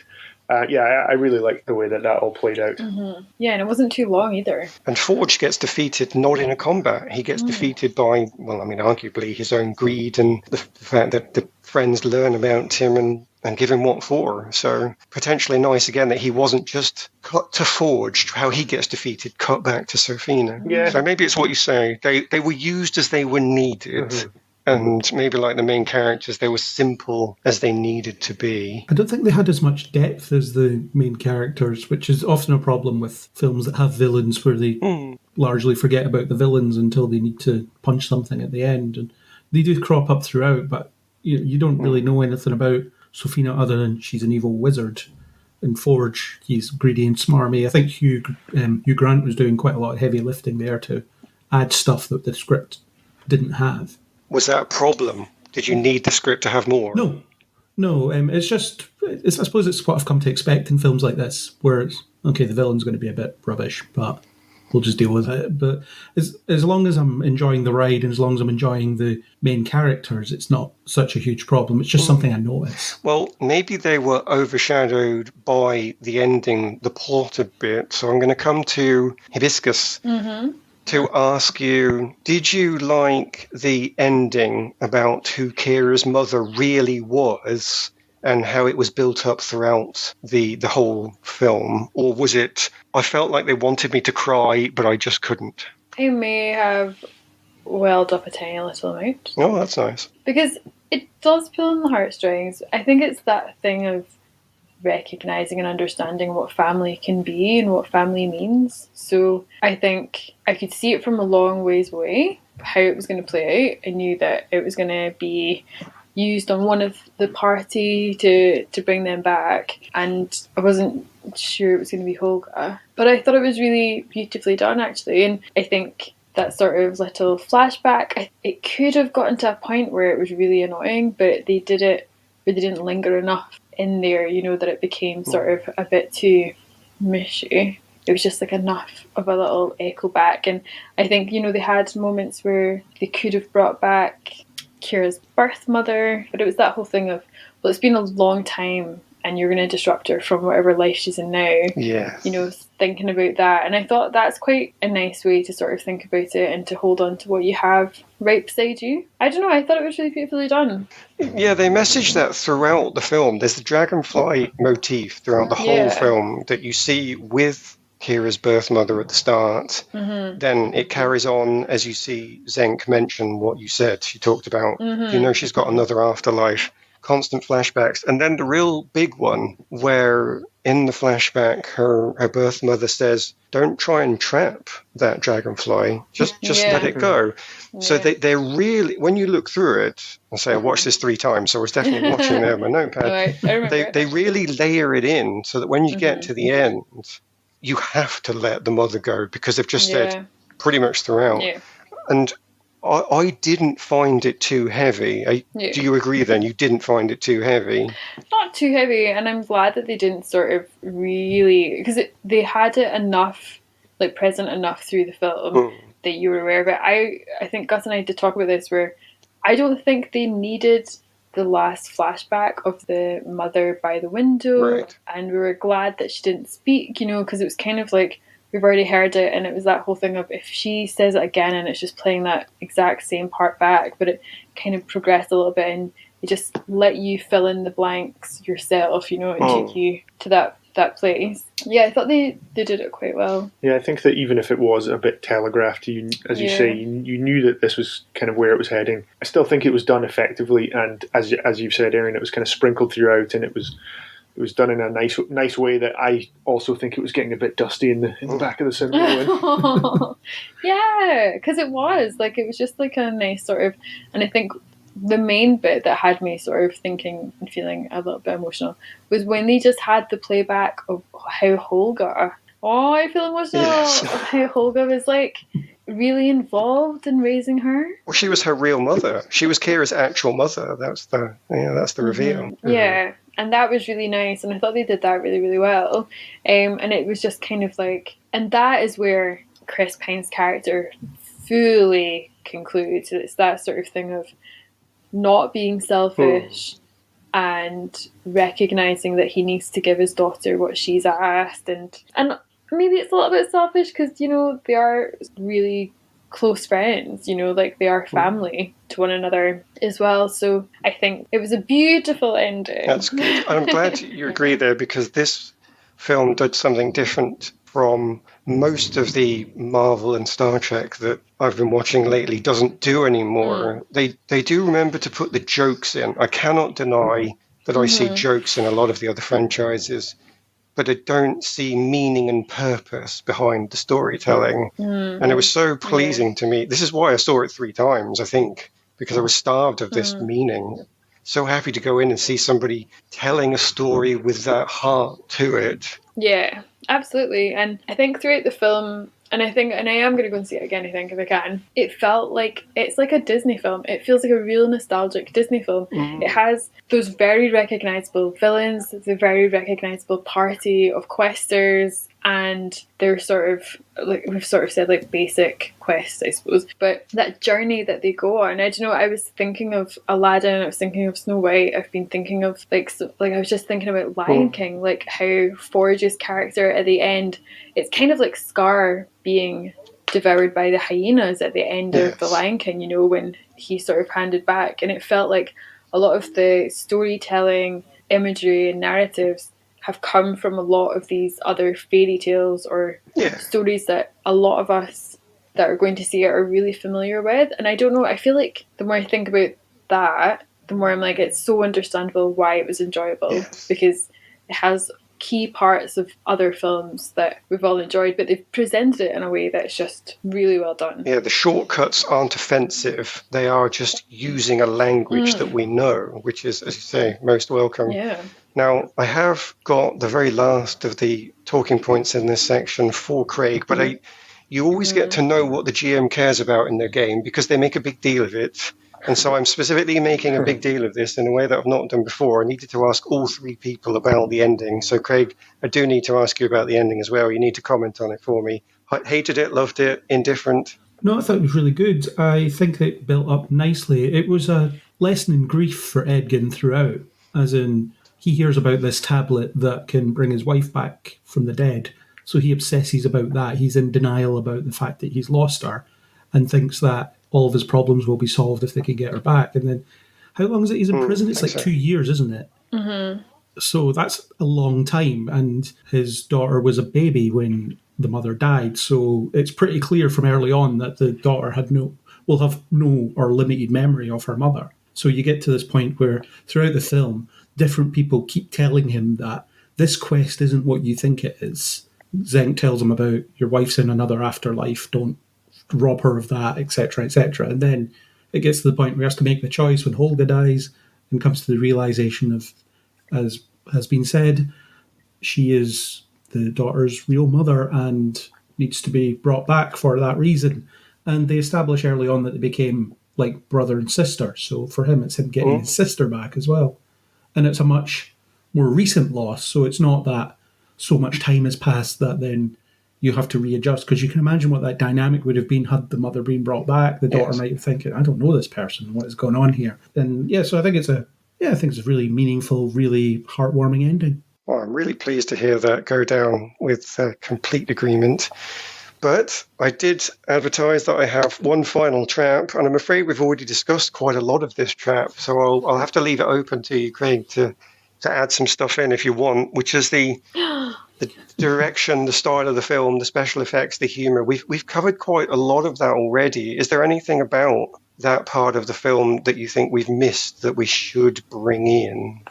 I really liked the way that all played out. Mm-hmm. Yeah, and it wasn't too long either. And Forge gets defeated not in a combat. He gets defeated by, arguably his own greed and the fact that the friends learn about him and give him what for. So potentially nice, again, that he wasn't just cut to Forge, how he gets defeated, cut back to Sophina. Yeah. So maybe it's what you say. They were used as they were needed. Mm-hmm. And maybe like the main characters, they were simple as they needed to be. I don't think they had as much depth as the main characters, which is often a problem with films that have villains where they largely forget about the villains until they need to punch something at the end. And they do crop up throughout, but you don't really know anything about Sophina other than she's an evil wizard. In Forge, he's greedy and smarmy. I think Hugh Grant was doing quite a lot of heavy lifting there to add stuff that the script didn't have. Was that a problem, Did you need the script to have more? No. It's just, I suppose it's what I've come to expect in films like this, where it's, okay, the villain's going to be a bit rubbish, but we'll just deal with it. But as long as I'm enjoying the ride and as long as I'm enjoying the main characters, it's not such a huge problem. It's just something I notice. Well, maybe they were overshadowed by the ending, the plot a bit. So I'm going to come to Hibiscus to ask you, did you like the ending about who Kira's mother really was and how it was built up throughout the whole film? Or was it, I felt like they wanted me to cry, but I just couldn't? I may have welled up a tiny little amount. Oh, that's nice. Because it does pull on the heartstrings. I think it's that thing of recognising and understanding what family can be and what family means. So I think I could see it from a long ways away, how it was going to play out. I knew that it was going to be used on one of the party to bring them back, and I wasn't sure it was going to be Holga. But I thought it was really beautifully done, actually, and I think that sort of little flashback, it could have gotten to a point where it was really annoying, but they did it where they didn't linger enough in there, that it became sort of a bit too mushy. It was just like enough of a little echo back. And I think, they had moments where they could have brought back Kira's birth mother, but it was that whole thing of, well, it's been a long time and you're going to disrupt her from whatever life she's in now. Yeah. Thinking about that. And I thought that's quite a nice way to sort of think about it and to hold on to what you have right beside you. I don't know, I thought it was really beautifully done. Yeah, they messaged that throughout the film. There's the dragonfly motif throughout the whole film that you see with Kira's birth mother at the start. Then it carries on as you see Zenk mention what you said. She talked about, she's got another afterlife, constant flashbacks. And then the real big one where in the flashback her birth mother says, don't try and trap that dragonfly, just let it go. So they're really, when you look through it, and say I watched this 3 times, so I was definitely watching there on my notepad. I remember they really layer it in so that when you get to the end, you have to let the mother go, because they've just said pretty much throughout. And I didn't find it too heavy. Do you agree then? You didn't find it too heavy? Not too heavy, and I'm glad that they didn't sort of really... Because they had it enough, like present enough through the film that you were aware of it. I think Gus and I did talk about this, where I don't think they needed the last flashback of the mother by the window, and we were glad that she didn't speak, because it was kind of like, we've already heard it, and it was that whole thing of if she says it again and it's just playing that exact same part back, but it kind of progressed a little bit and it just let you fill in the blanks yourself, and take you to that place. Yeah, I thought they did it quite well. Yeah, I think that even if it was a bit telegraphed, you say, you knew that this was kind of where it was heading. I still think it was done effectively, and as you've said, Aaron, it was kind of sprinkled throughout, and it was done in a nice way that I also think it was getting a bit dusty in the back of the cinema. Yeah, because it was just like a nice sort of, and I think the main bit that had me sort of thinking and feeling a little bit emotional was when they just had the playback of how Holga, I feel emotional, how Holga was really involved in raising her. Well, she was her real mother. She was Kira's actual mother. That's the reveal. Yeah, and that was really nice, and I thought they did that really, really well. And it was just kind of and that is where Chris Pine's character fully concludes. It's that sort of thing of not being selfish and recognizing that he needs to give his daughter what she's asked, and maybe it's a little bit selfish because they are really close friends, they are family to one another as well. So I think it was a beautiful ending. That's good. I'm glad you agree there, because this film did something different from most of the Marvel and Star Trek that I've been watching lately doesn't do anymore. They do remember to put the jokes in. I cannot deny that I see jokes in a lot of the other franchises, but I don't see meaning and purpose behind the storytelling. And it was so pleasing to me. This is why I saw it 3 times, I think, because I was starved of this meaning. So happy to go in and see somebody telling a story with that heart to it. Yeah, absolutely. And I think throughout the film, And I am going to go and see it again, I think, if I can. It felt like, it's like a Disney film. It feels like a real nostalgic Disney film. It has those very recognisable villains, the very recognisable party of questers, and they're sort of, like we've sort of said, like basic quests, I suppose. But that journey that they go on, I don't know, I was thinking of Aladdin, I was thinking of Snow White, I've been thinking of, I was just thinking about Lion King, like how Forge's character at the end, it's kind of like Scar being devoured by the hyenas at the end of The Lion King, you know, when he sort of handed back. And it felt like a lot of the storytelling, imagery and narratives have come from a lot of these other fairy tales or stories that a lot of us that are going to see it are really familiar with. And I don't know, I feel like the more I think about that, the more I'm like, it's so understandable why it was enjoyable, because it has key parts of other films that we've all enjoyed, but they've presented it in a way that's just really well done. Yeah, the shortcuts aren't offensive. They are just using a language that we know, which is, as you say, most welcome. Yeah. Now, I have got the very last of the talking points in this section for Craig, but you always get to know what the GM cares about in their game because they make a big deal of it. And so I'm specifically making a big deal of this in a way that I've not done before. I needed to ask all three people about the ending. So, Craig, I do need to ask you about the ending as well. You need to comment on it for me. Hated it, loved it, indifferent? No, I thought it was really good. I think it built up nicely. It was a lesson in grief for Edgin throughout, as in he hears about this tablet that can bring his wife back from the dead. So he obsesses about that. He's in denial about the fact that he's lost her and thinks that all of his problems will be solved if they can get her back. And then, how long is it he's in prison? It's like 2 years, isn't it? Mm-hmm. So that's a long time. And his daughter was a baby when the mother died. So it's pretty clear from early on that the daughter will have no or limited memory of her mother. So you get to this point where throughout the film, different people keep telling him that this quest isn't what you think it is. Zenk tells him about your wife's in another afterlife, don't rob her of that, etc., etc. And then it gets to the point where he has to make the choice when Holga dies and comes to the realization of, as has been said, she is the daughter's real mother and needs to be brought back for that reason. And they establish early on that they became like brother and sister. So for him, it's him getting his sister back as well. And it's a much more recent loss. So it's not that so much time has passed that then you have to readjust, because you can imagine what that dynamic would have been had the mother been brought back. The daughter might be thinking, I don't know this person, what is going on here? And so I think it's a really meaningful, really heartwarming ending. Well, I'm really pleased to hear that go down with complete agreement. But I did advertise that I have one final trap, and I'm afraid we've already discussed quite a lot of this trap, so I'll have to leave it open to you, Craig, to add some stuff in if you want, which is the direction, the style of the film, the special effects, the humour. We've covered quite a lot of that already. Is there anything about that part of the film that you think we've missed that we should bring in?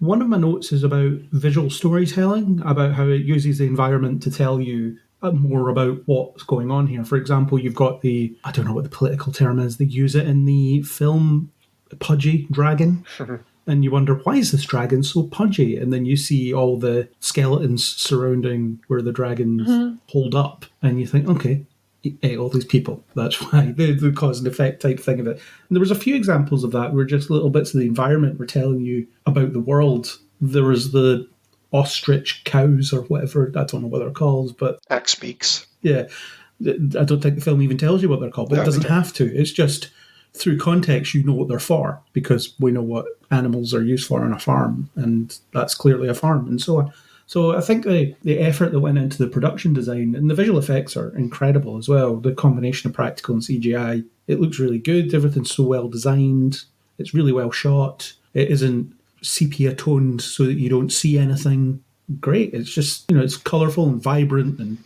One of my notes is about visual storytelling, about how it uses the environment to tell you more about what's going on here. For example, you've got I don't know what the political term is, they use it in the film, pudgy dragon. And you wonder, why is this dragon so pudgy? And then you see all the skeletons surrounding where the dragons hold up. And you think, okay, ate all these people. That's why, the cause and effect type thing of it. And there was a few examples of that where just little bits of the environment were telling you about the world. There was the ostrich cows or whatever. I don't know what they're called, but... Axe speaks. Yeah. I don't think the film even tells you what they're called, but it doesn't have to. It's just... through context, you know what they're for, because we know what animals are used for on a farm, and that's clearly a farm, and so on. So I think the effort that went into the production design and the visual effects are incredible as well. The combination of practical and CGI, it looks really good. Everything's so well designed. It's really well shot. It isn't sepia toned so that you don't see anything. Great. It's just, it's colourful and vibrant and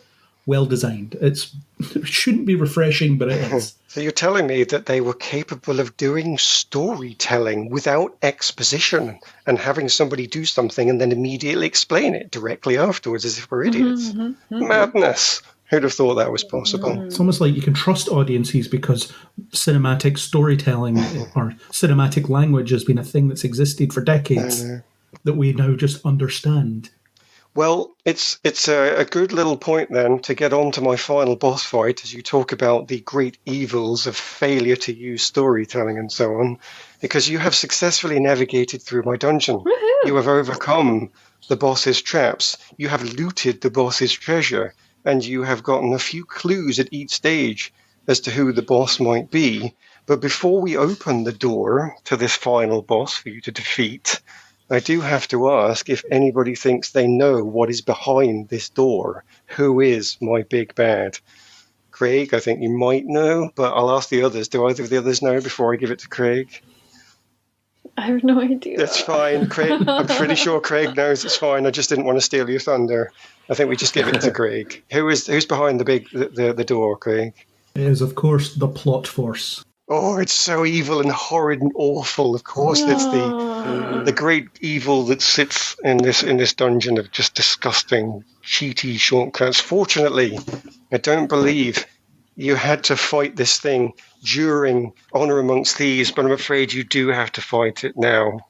well designed. It shouldn't be refreshing, but it is. So you're telling me that they were capable of doing storytelling without exposition and having somebody do something and then immediately explain it directly afterwards as if we're idiots. Madness. Who'd have thought that was possible? It's almost like you can trust audiences because cinematic storytelling or cinematic language has been a thing that's existed for decades that we now just understand. Well, it's a good little point then to get on to my final boss fight as you talk about the great evils of failure to use storytelling and so on, because you have successfully navigated through my dungeon. Woohoo! You have overcome the boss's traps, you have looted the boss's treasure, and you have gotten a few clues at each stage as to who the boss might be. But before we open the door to this final boss for you to defeat, I do have to ask if anybody thinks they know what is behind this door. Who is my big bad? Craig, I think you might know, but I'll ask the others. Do either of the others know before I give it to Craig? I have no idea. That's fine, Craig. I'm pretty sure Craig knows. It's fine. I just didn't want to steal your thunder. I think we just give it to Craig. Who's behind the door, Craig? It is, of course, the plot force. Oh, it's so evil and horrid and awful. Of course, it's the great evil that sits in this dungeon of just disgusting, cheaty shortcuts. Fortunately, I don't believe you had to fight this thing during Honor Amongst Thieves, but I'm afraid you do have to fight it now.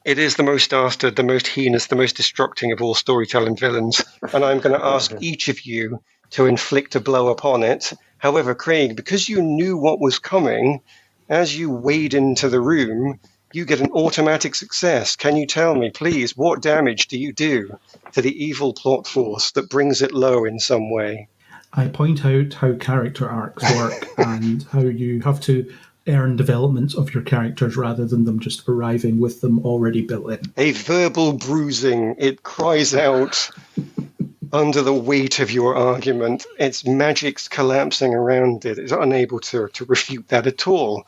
It is the most dastard, the most heinous, the most destructing of all storytelling villains, and I'm going to ask each of you to inflict a blow upon it. However, Craig, because you knew what was coming, as you wade into the room, you get an automatic success. Can you tell me, please, what damage do you do to the evil plot force that brings it low in some way? I point out how character arcs work and how you have to earn developments of your characters rather than them just arriving with them already built in. A verbal bruising. It cries out under the weight of your argument. Its magic's collapsing around it. It's unable to refute that at all.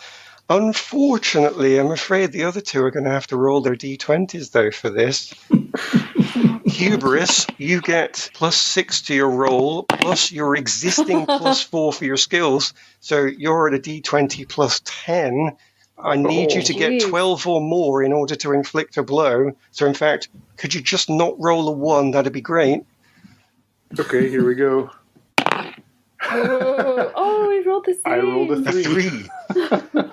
Unfortunately, I'm afraid the other two are going to have to roll their d20s, though, for this. Hubris, you get +6 to your roll, plus your existing +4 for your skills. So you're at a d20 +10. I need you to get 12 or more in order to inflict a blow. So, in fact, could you just not roll a 1? That'd be great. Okay, here we go. Oh, we rolled the same. I rolled a 3.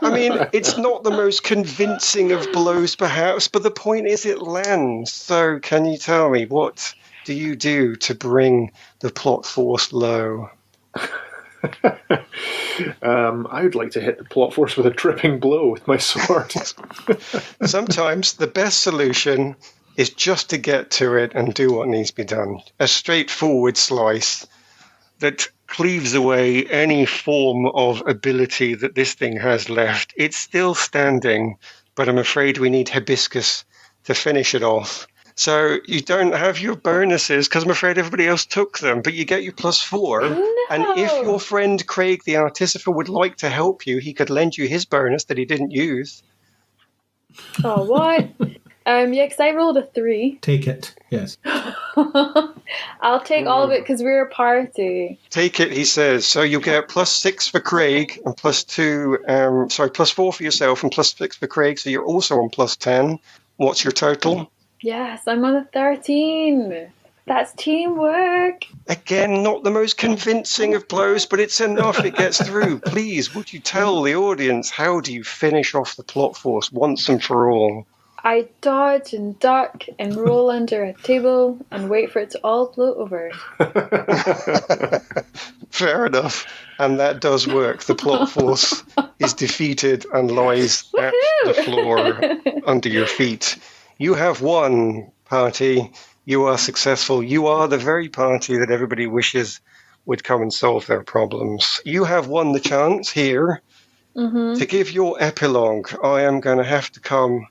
I mean, it's not the most convincing of blows, perhaps, but the point is it lands. So can you tell me, what do you do to bring the plot force low? I would like to hit the plot force with a tripping blow with my sword. Sometimes the best solution is just to get to it and do what needs to be done. A straightforward slice that cleaves away any form of ability that this thing has left. It's still standing, but I'm afraid we need hibiscus to finish it off. So you don't have your bonuses because I'm afraid everybody else took them, but you get your +4. No. And if your friend Craig the Artificer would like to help you, he could lend you his bonus that he didn't use. Oh, what? Yeah, because I rolled a 3. Take it, yes. I'll take all of it because we're a party. Take it, he says. So you get +6 for Craig and +4 for yourself and +6 for Craig. So you're also on +10. What's your total? Yes, I'm on a 13. That's teamwork. Again, not the most convincing of blows, but it's enough. It gets through. Please, would you tell the audience, how do you finish off the plot force once and for all? I dodge and duck and roll under a table and wait for it to all blow over. Fair enough. And that does work. The plot force is defeated and lies at the floor under your feet. You have won, party. You are successful. You are the very party that everybody wishes would come and solve their problems. You have won the chance here. To give your epilogue. I am going to have to come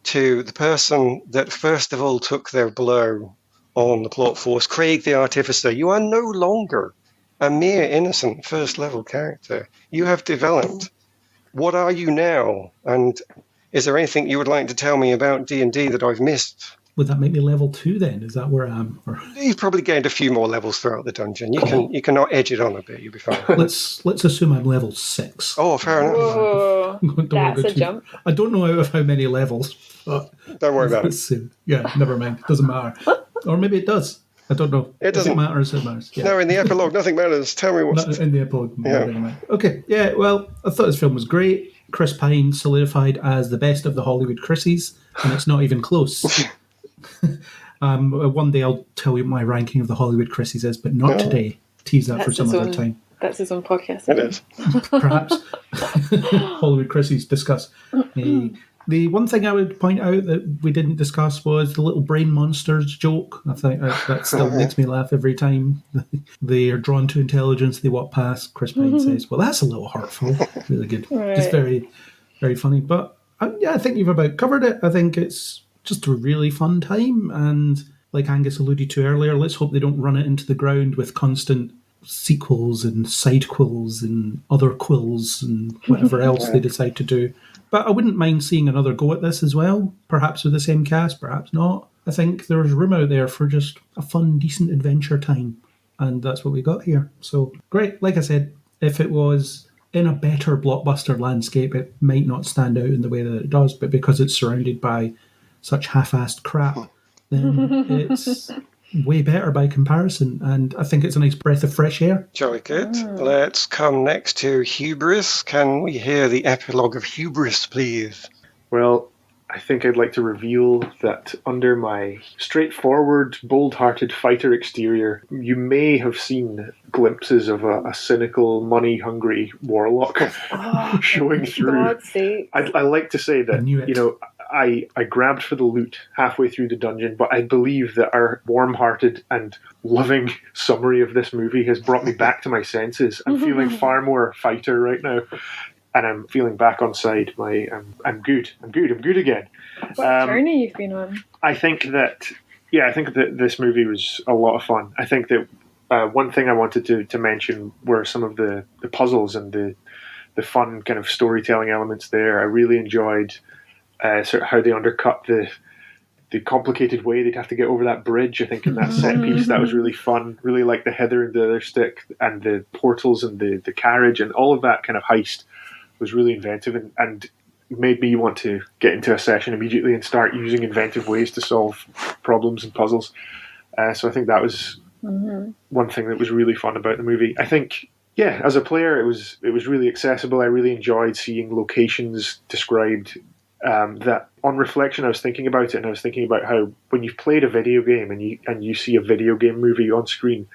to the person that first of all took their blow on the plot force, Craig the Artificer. You are no longer a mere innocent first level character. You have developed. What are you now? And is there anything you would like to tell me about D&D that I've missed? Would that make me level 2 then? Is that where I am? Or... You've probably gained a few more levels throughout the dungeon. You can edge it on a bit. You'll be fine. Let's assume I'm level 6. Oh, fair enough. Whoa, that's a jump. I don't know out of how many levels. But don't worry about it. Yeah, never mind. It doesn't matter. Or maybe it does. I don't know. It doesn't matter. It matters. Yeah. No, in the epilogue, nothing matters. Tell me what's... In the epilogue. Yeah. Okay, yeah, well, I thought this film was great. Chris Pine solidified as the best of the Hollywood Chrissies, and it's not even close. One day I'll tell you what my ranking of the Hollywood Chrissies is, but not today. Tease that for some other time. That's his own podcast. It is. Perhaps. Hollywood Chrissies discuss. The one thing I would point out that we didn't discuss was the little brain monsters joke. I think that still makes me laugh every time. They are drawn to intelligence, they walk past. Chris Pine says, well, that's a little hurtful. Really good. Right. Just very, very funny. But I think you've about covered it. I think it's just a really fun time. And like Angus alluded to earlier, let's hope they don't run it into the ground with constant sequels and side quills and other quills and whatever else they decide to do. But I wouldn't mind seeing another go at this as well, perhaps with the same cast, perhaps not. I think there's room out there for just a fun, decent adventure time, and that's what we got here. So great. Like I said, if it was in a better blockbuster landscape, it might not stand out in the way that it does, but because it's surrounded by such half-assed crap, then it's way better by comparison, and I think it's a nice breath of fresh air. Jolly good. Let's come next to Hubris. Can we hear the epilogue of Hubris, please? Well, I think I'd like to reveal that under my straightforward, bold-hearted fighter exterior, you may have seen glimpses of a cynical, money-hungry warlock showing through. God's sake. I like to say that, I grabbed for the loot halfway through the dungeon, but I believe that our warm-hearted and loving summary of this movie has brought me back to my senses. I'm feeling far more fighter right now, and I'm feeling back on side. I'm good again. What journey you've been on? I think that this movie was a lot of fun. I think that one thing I wanted to mention were some of the puzzles and the fun kind of storytelling elements there. I really enjoyed sort of how they undercut the complicated way they'd have to get over that bridge. I think in that set piece, that was really fun. Really like the Heather and the other stick and the portals and the carriage and all of that kind of heist was really inventive and made me want to get into a session immediately and start using inventive ways to solve problems and puzzles. So I think that was one thing that was really fun about the movie. I think, as a player, it was really accessible. I really enjoyed seeing locations described. That on reflection, I was thinking about it, and I was thinking about how when you've played a video game and you see a video game movie on screen,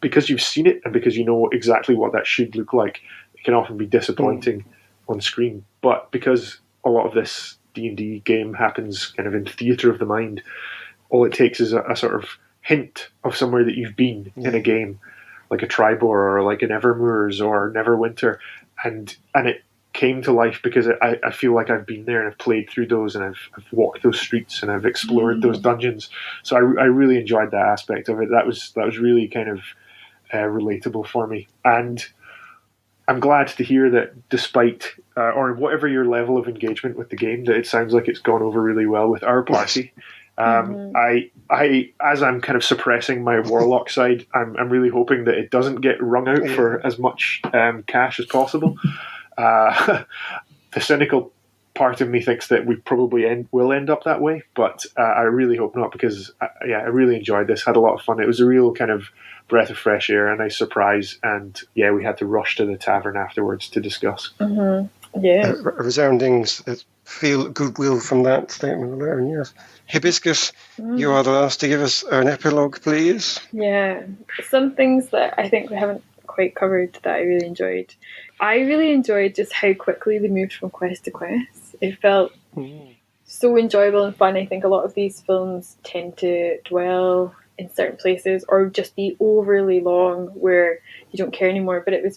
because you've seen it and because you know exactly what that should look like, it can often be disappointing on screen. But because a lot of this D&D game happens kind of in theatre of the mind, all it takes is a sort of hint of somewhere that you've been in a game, like a Tribor or like an Evermoors or Neverwinter, and it came to life because I feel like I've been there and I've played through those and I've walked those streets and I've explored those dungeons. So I really enjoyed that aspect of it. That was really kind of relatable for me. And I'm glad to hear that despite, or whatever your level of engagement with the game, that it sounds like it's gone over really well with our party. I as I'm kind of suppressing my warlock side, I'm really hoping that it doesn't get wrung out for as much cash as possible. The cynical part of me thinks that we probably will end up that way, but I really hope not, because I really enjoyed this, had a lot of fun. It was a real kind of breath of fresh air, a nice surprise, and we had to rush to the tavern afterwards to discuss. A resounding feel goodwill from that statement alone, yes. Hibiscus, you are the last to give us an epilogue, please. Yeah, some things that I think we haven't quite covered that I really enjoyed. I really enjoyed just how quickly they moved from quest to quest. It felt so enjoyable and fun. I think a lot of these films tend to dwell in certain places or just be overly long where you don't care anymore, but it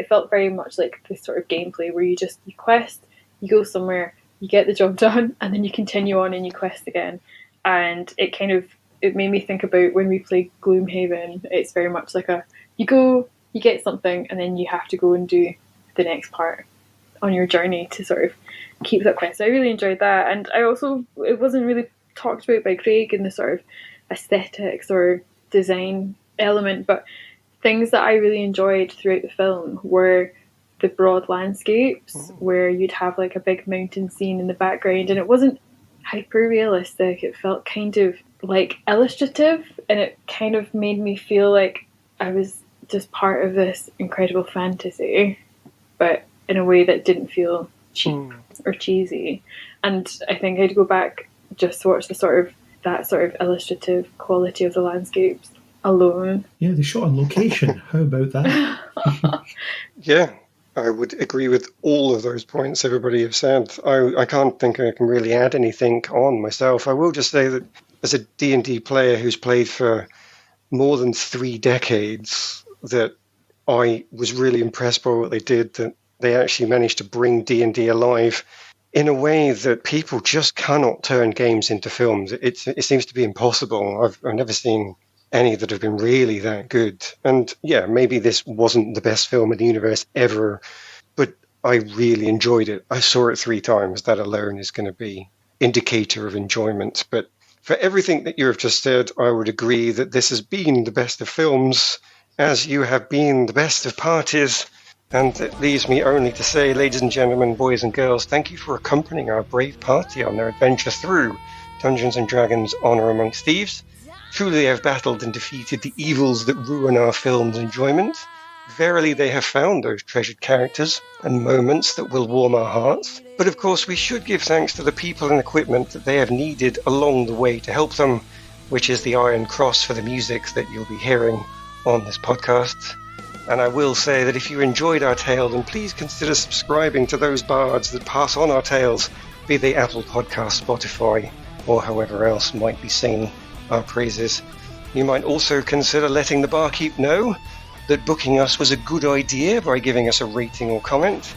felt very much like this sort of gameplay where you quest, you go somewhere, you get the job done, and then you continue on and you quest again. And it made me think about when we played Gloomhaven. It's very much like you go, you get something, and then you have to go and do the next part on your journey to sort of keep that quest. So I really enjoyed that, and it wasn't really talked about by Craig in the sort of aesthetics or design element, but things that I really enjoyed throughout the film were the broad landscapes where you'd have like a big mountain scene in the background, and it wasn't hyper realistic. It felt kind of like illustrative, and it kind of made me feel like I was just part of this incredible fantasy, but in a way that didn't feel cheap or cheesy. And I think I'd go back just to watch the sort of that sort of illustrative quality of the landscapes alone. Yeah, they shot on location. How about that? Yeah, I would agree with all of those points everybody have said. I can't think I can really add anything on myself. I will just say that as a D&D player who's played for more than 3 decades, that I was really impressed by what they did, that they actually managed to bring D&D alive in a way that people just cannot turn games into films. It seems to be impossible. I've never seen any that have been really that good. And yeah, maybe this wasn't the best film in the universe ever, but I really enjoyed it. I saw it 3 times. That alone is going to be indicator of enjoyment. But for everything that you have just said, I would agree that this has been the best of films, as you have been the best of parties. And it leaves me only to say, ladies and gentlemen, boys and girls, thank you for accompanying our brave party on their adventure through Dungeons & Dragons Honor Among Thieves. Truly they have battled and defeated the evils that ruin our film's enjoyment. Verily they have found those treasured characters and moments that will warm our hearts. But of course we should give thanks to the people and equipment that they have needed along the way to help them, which is the Iron Cross for the music that you'll be hearing on this podcast. And I will say that if you enjoyed our tale, then please consider subscribing to those bards that pass on our tales, be they Apple Podcasts, Spotify, or however else might be singing our praises. You might also consider letting the barkeep know that booking us was a good idea by giving us a rating or comment,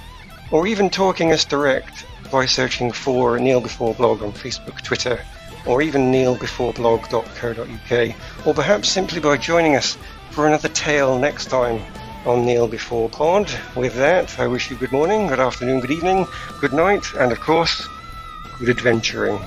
or even talking us direct by searching for Kneel Before Blog on Facebook, Twitter, or even kneelbeforeblog.co.uk, or perhaps simply by joining us for another tale next time on Kneel Before Pod. With that, I wish you good morning, good afternoon, good evening, good night, and of course, good adventuring.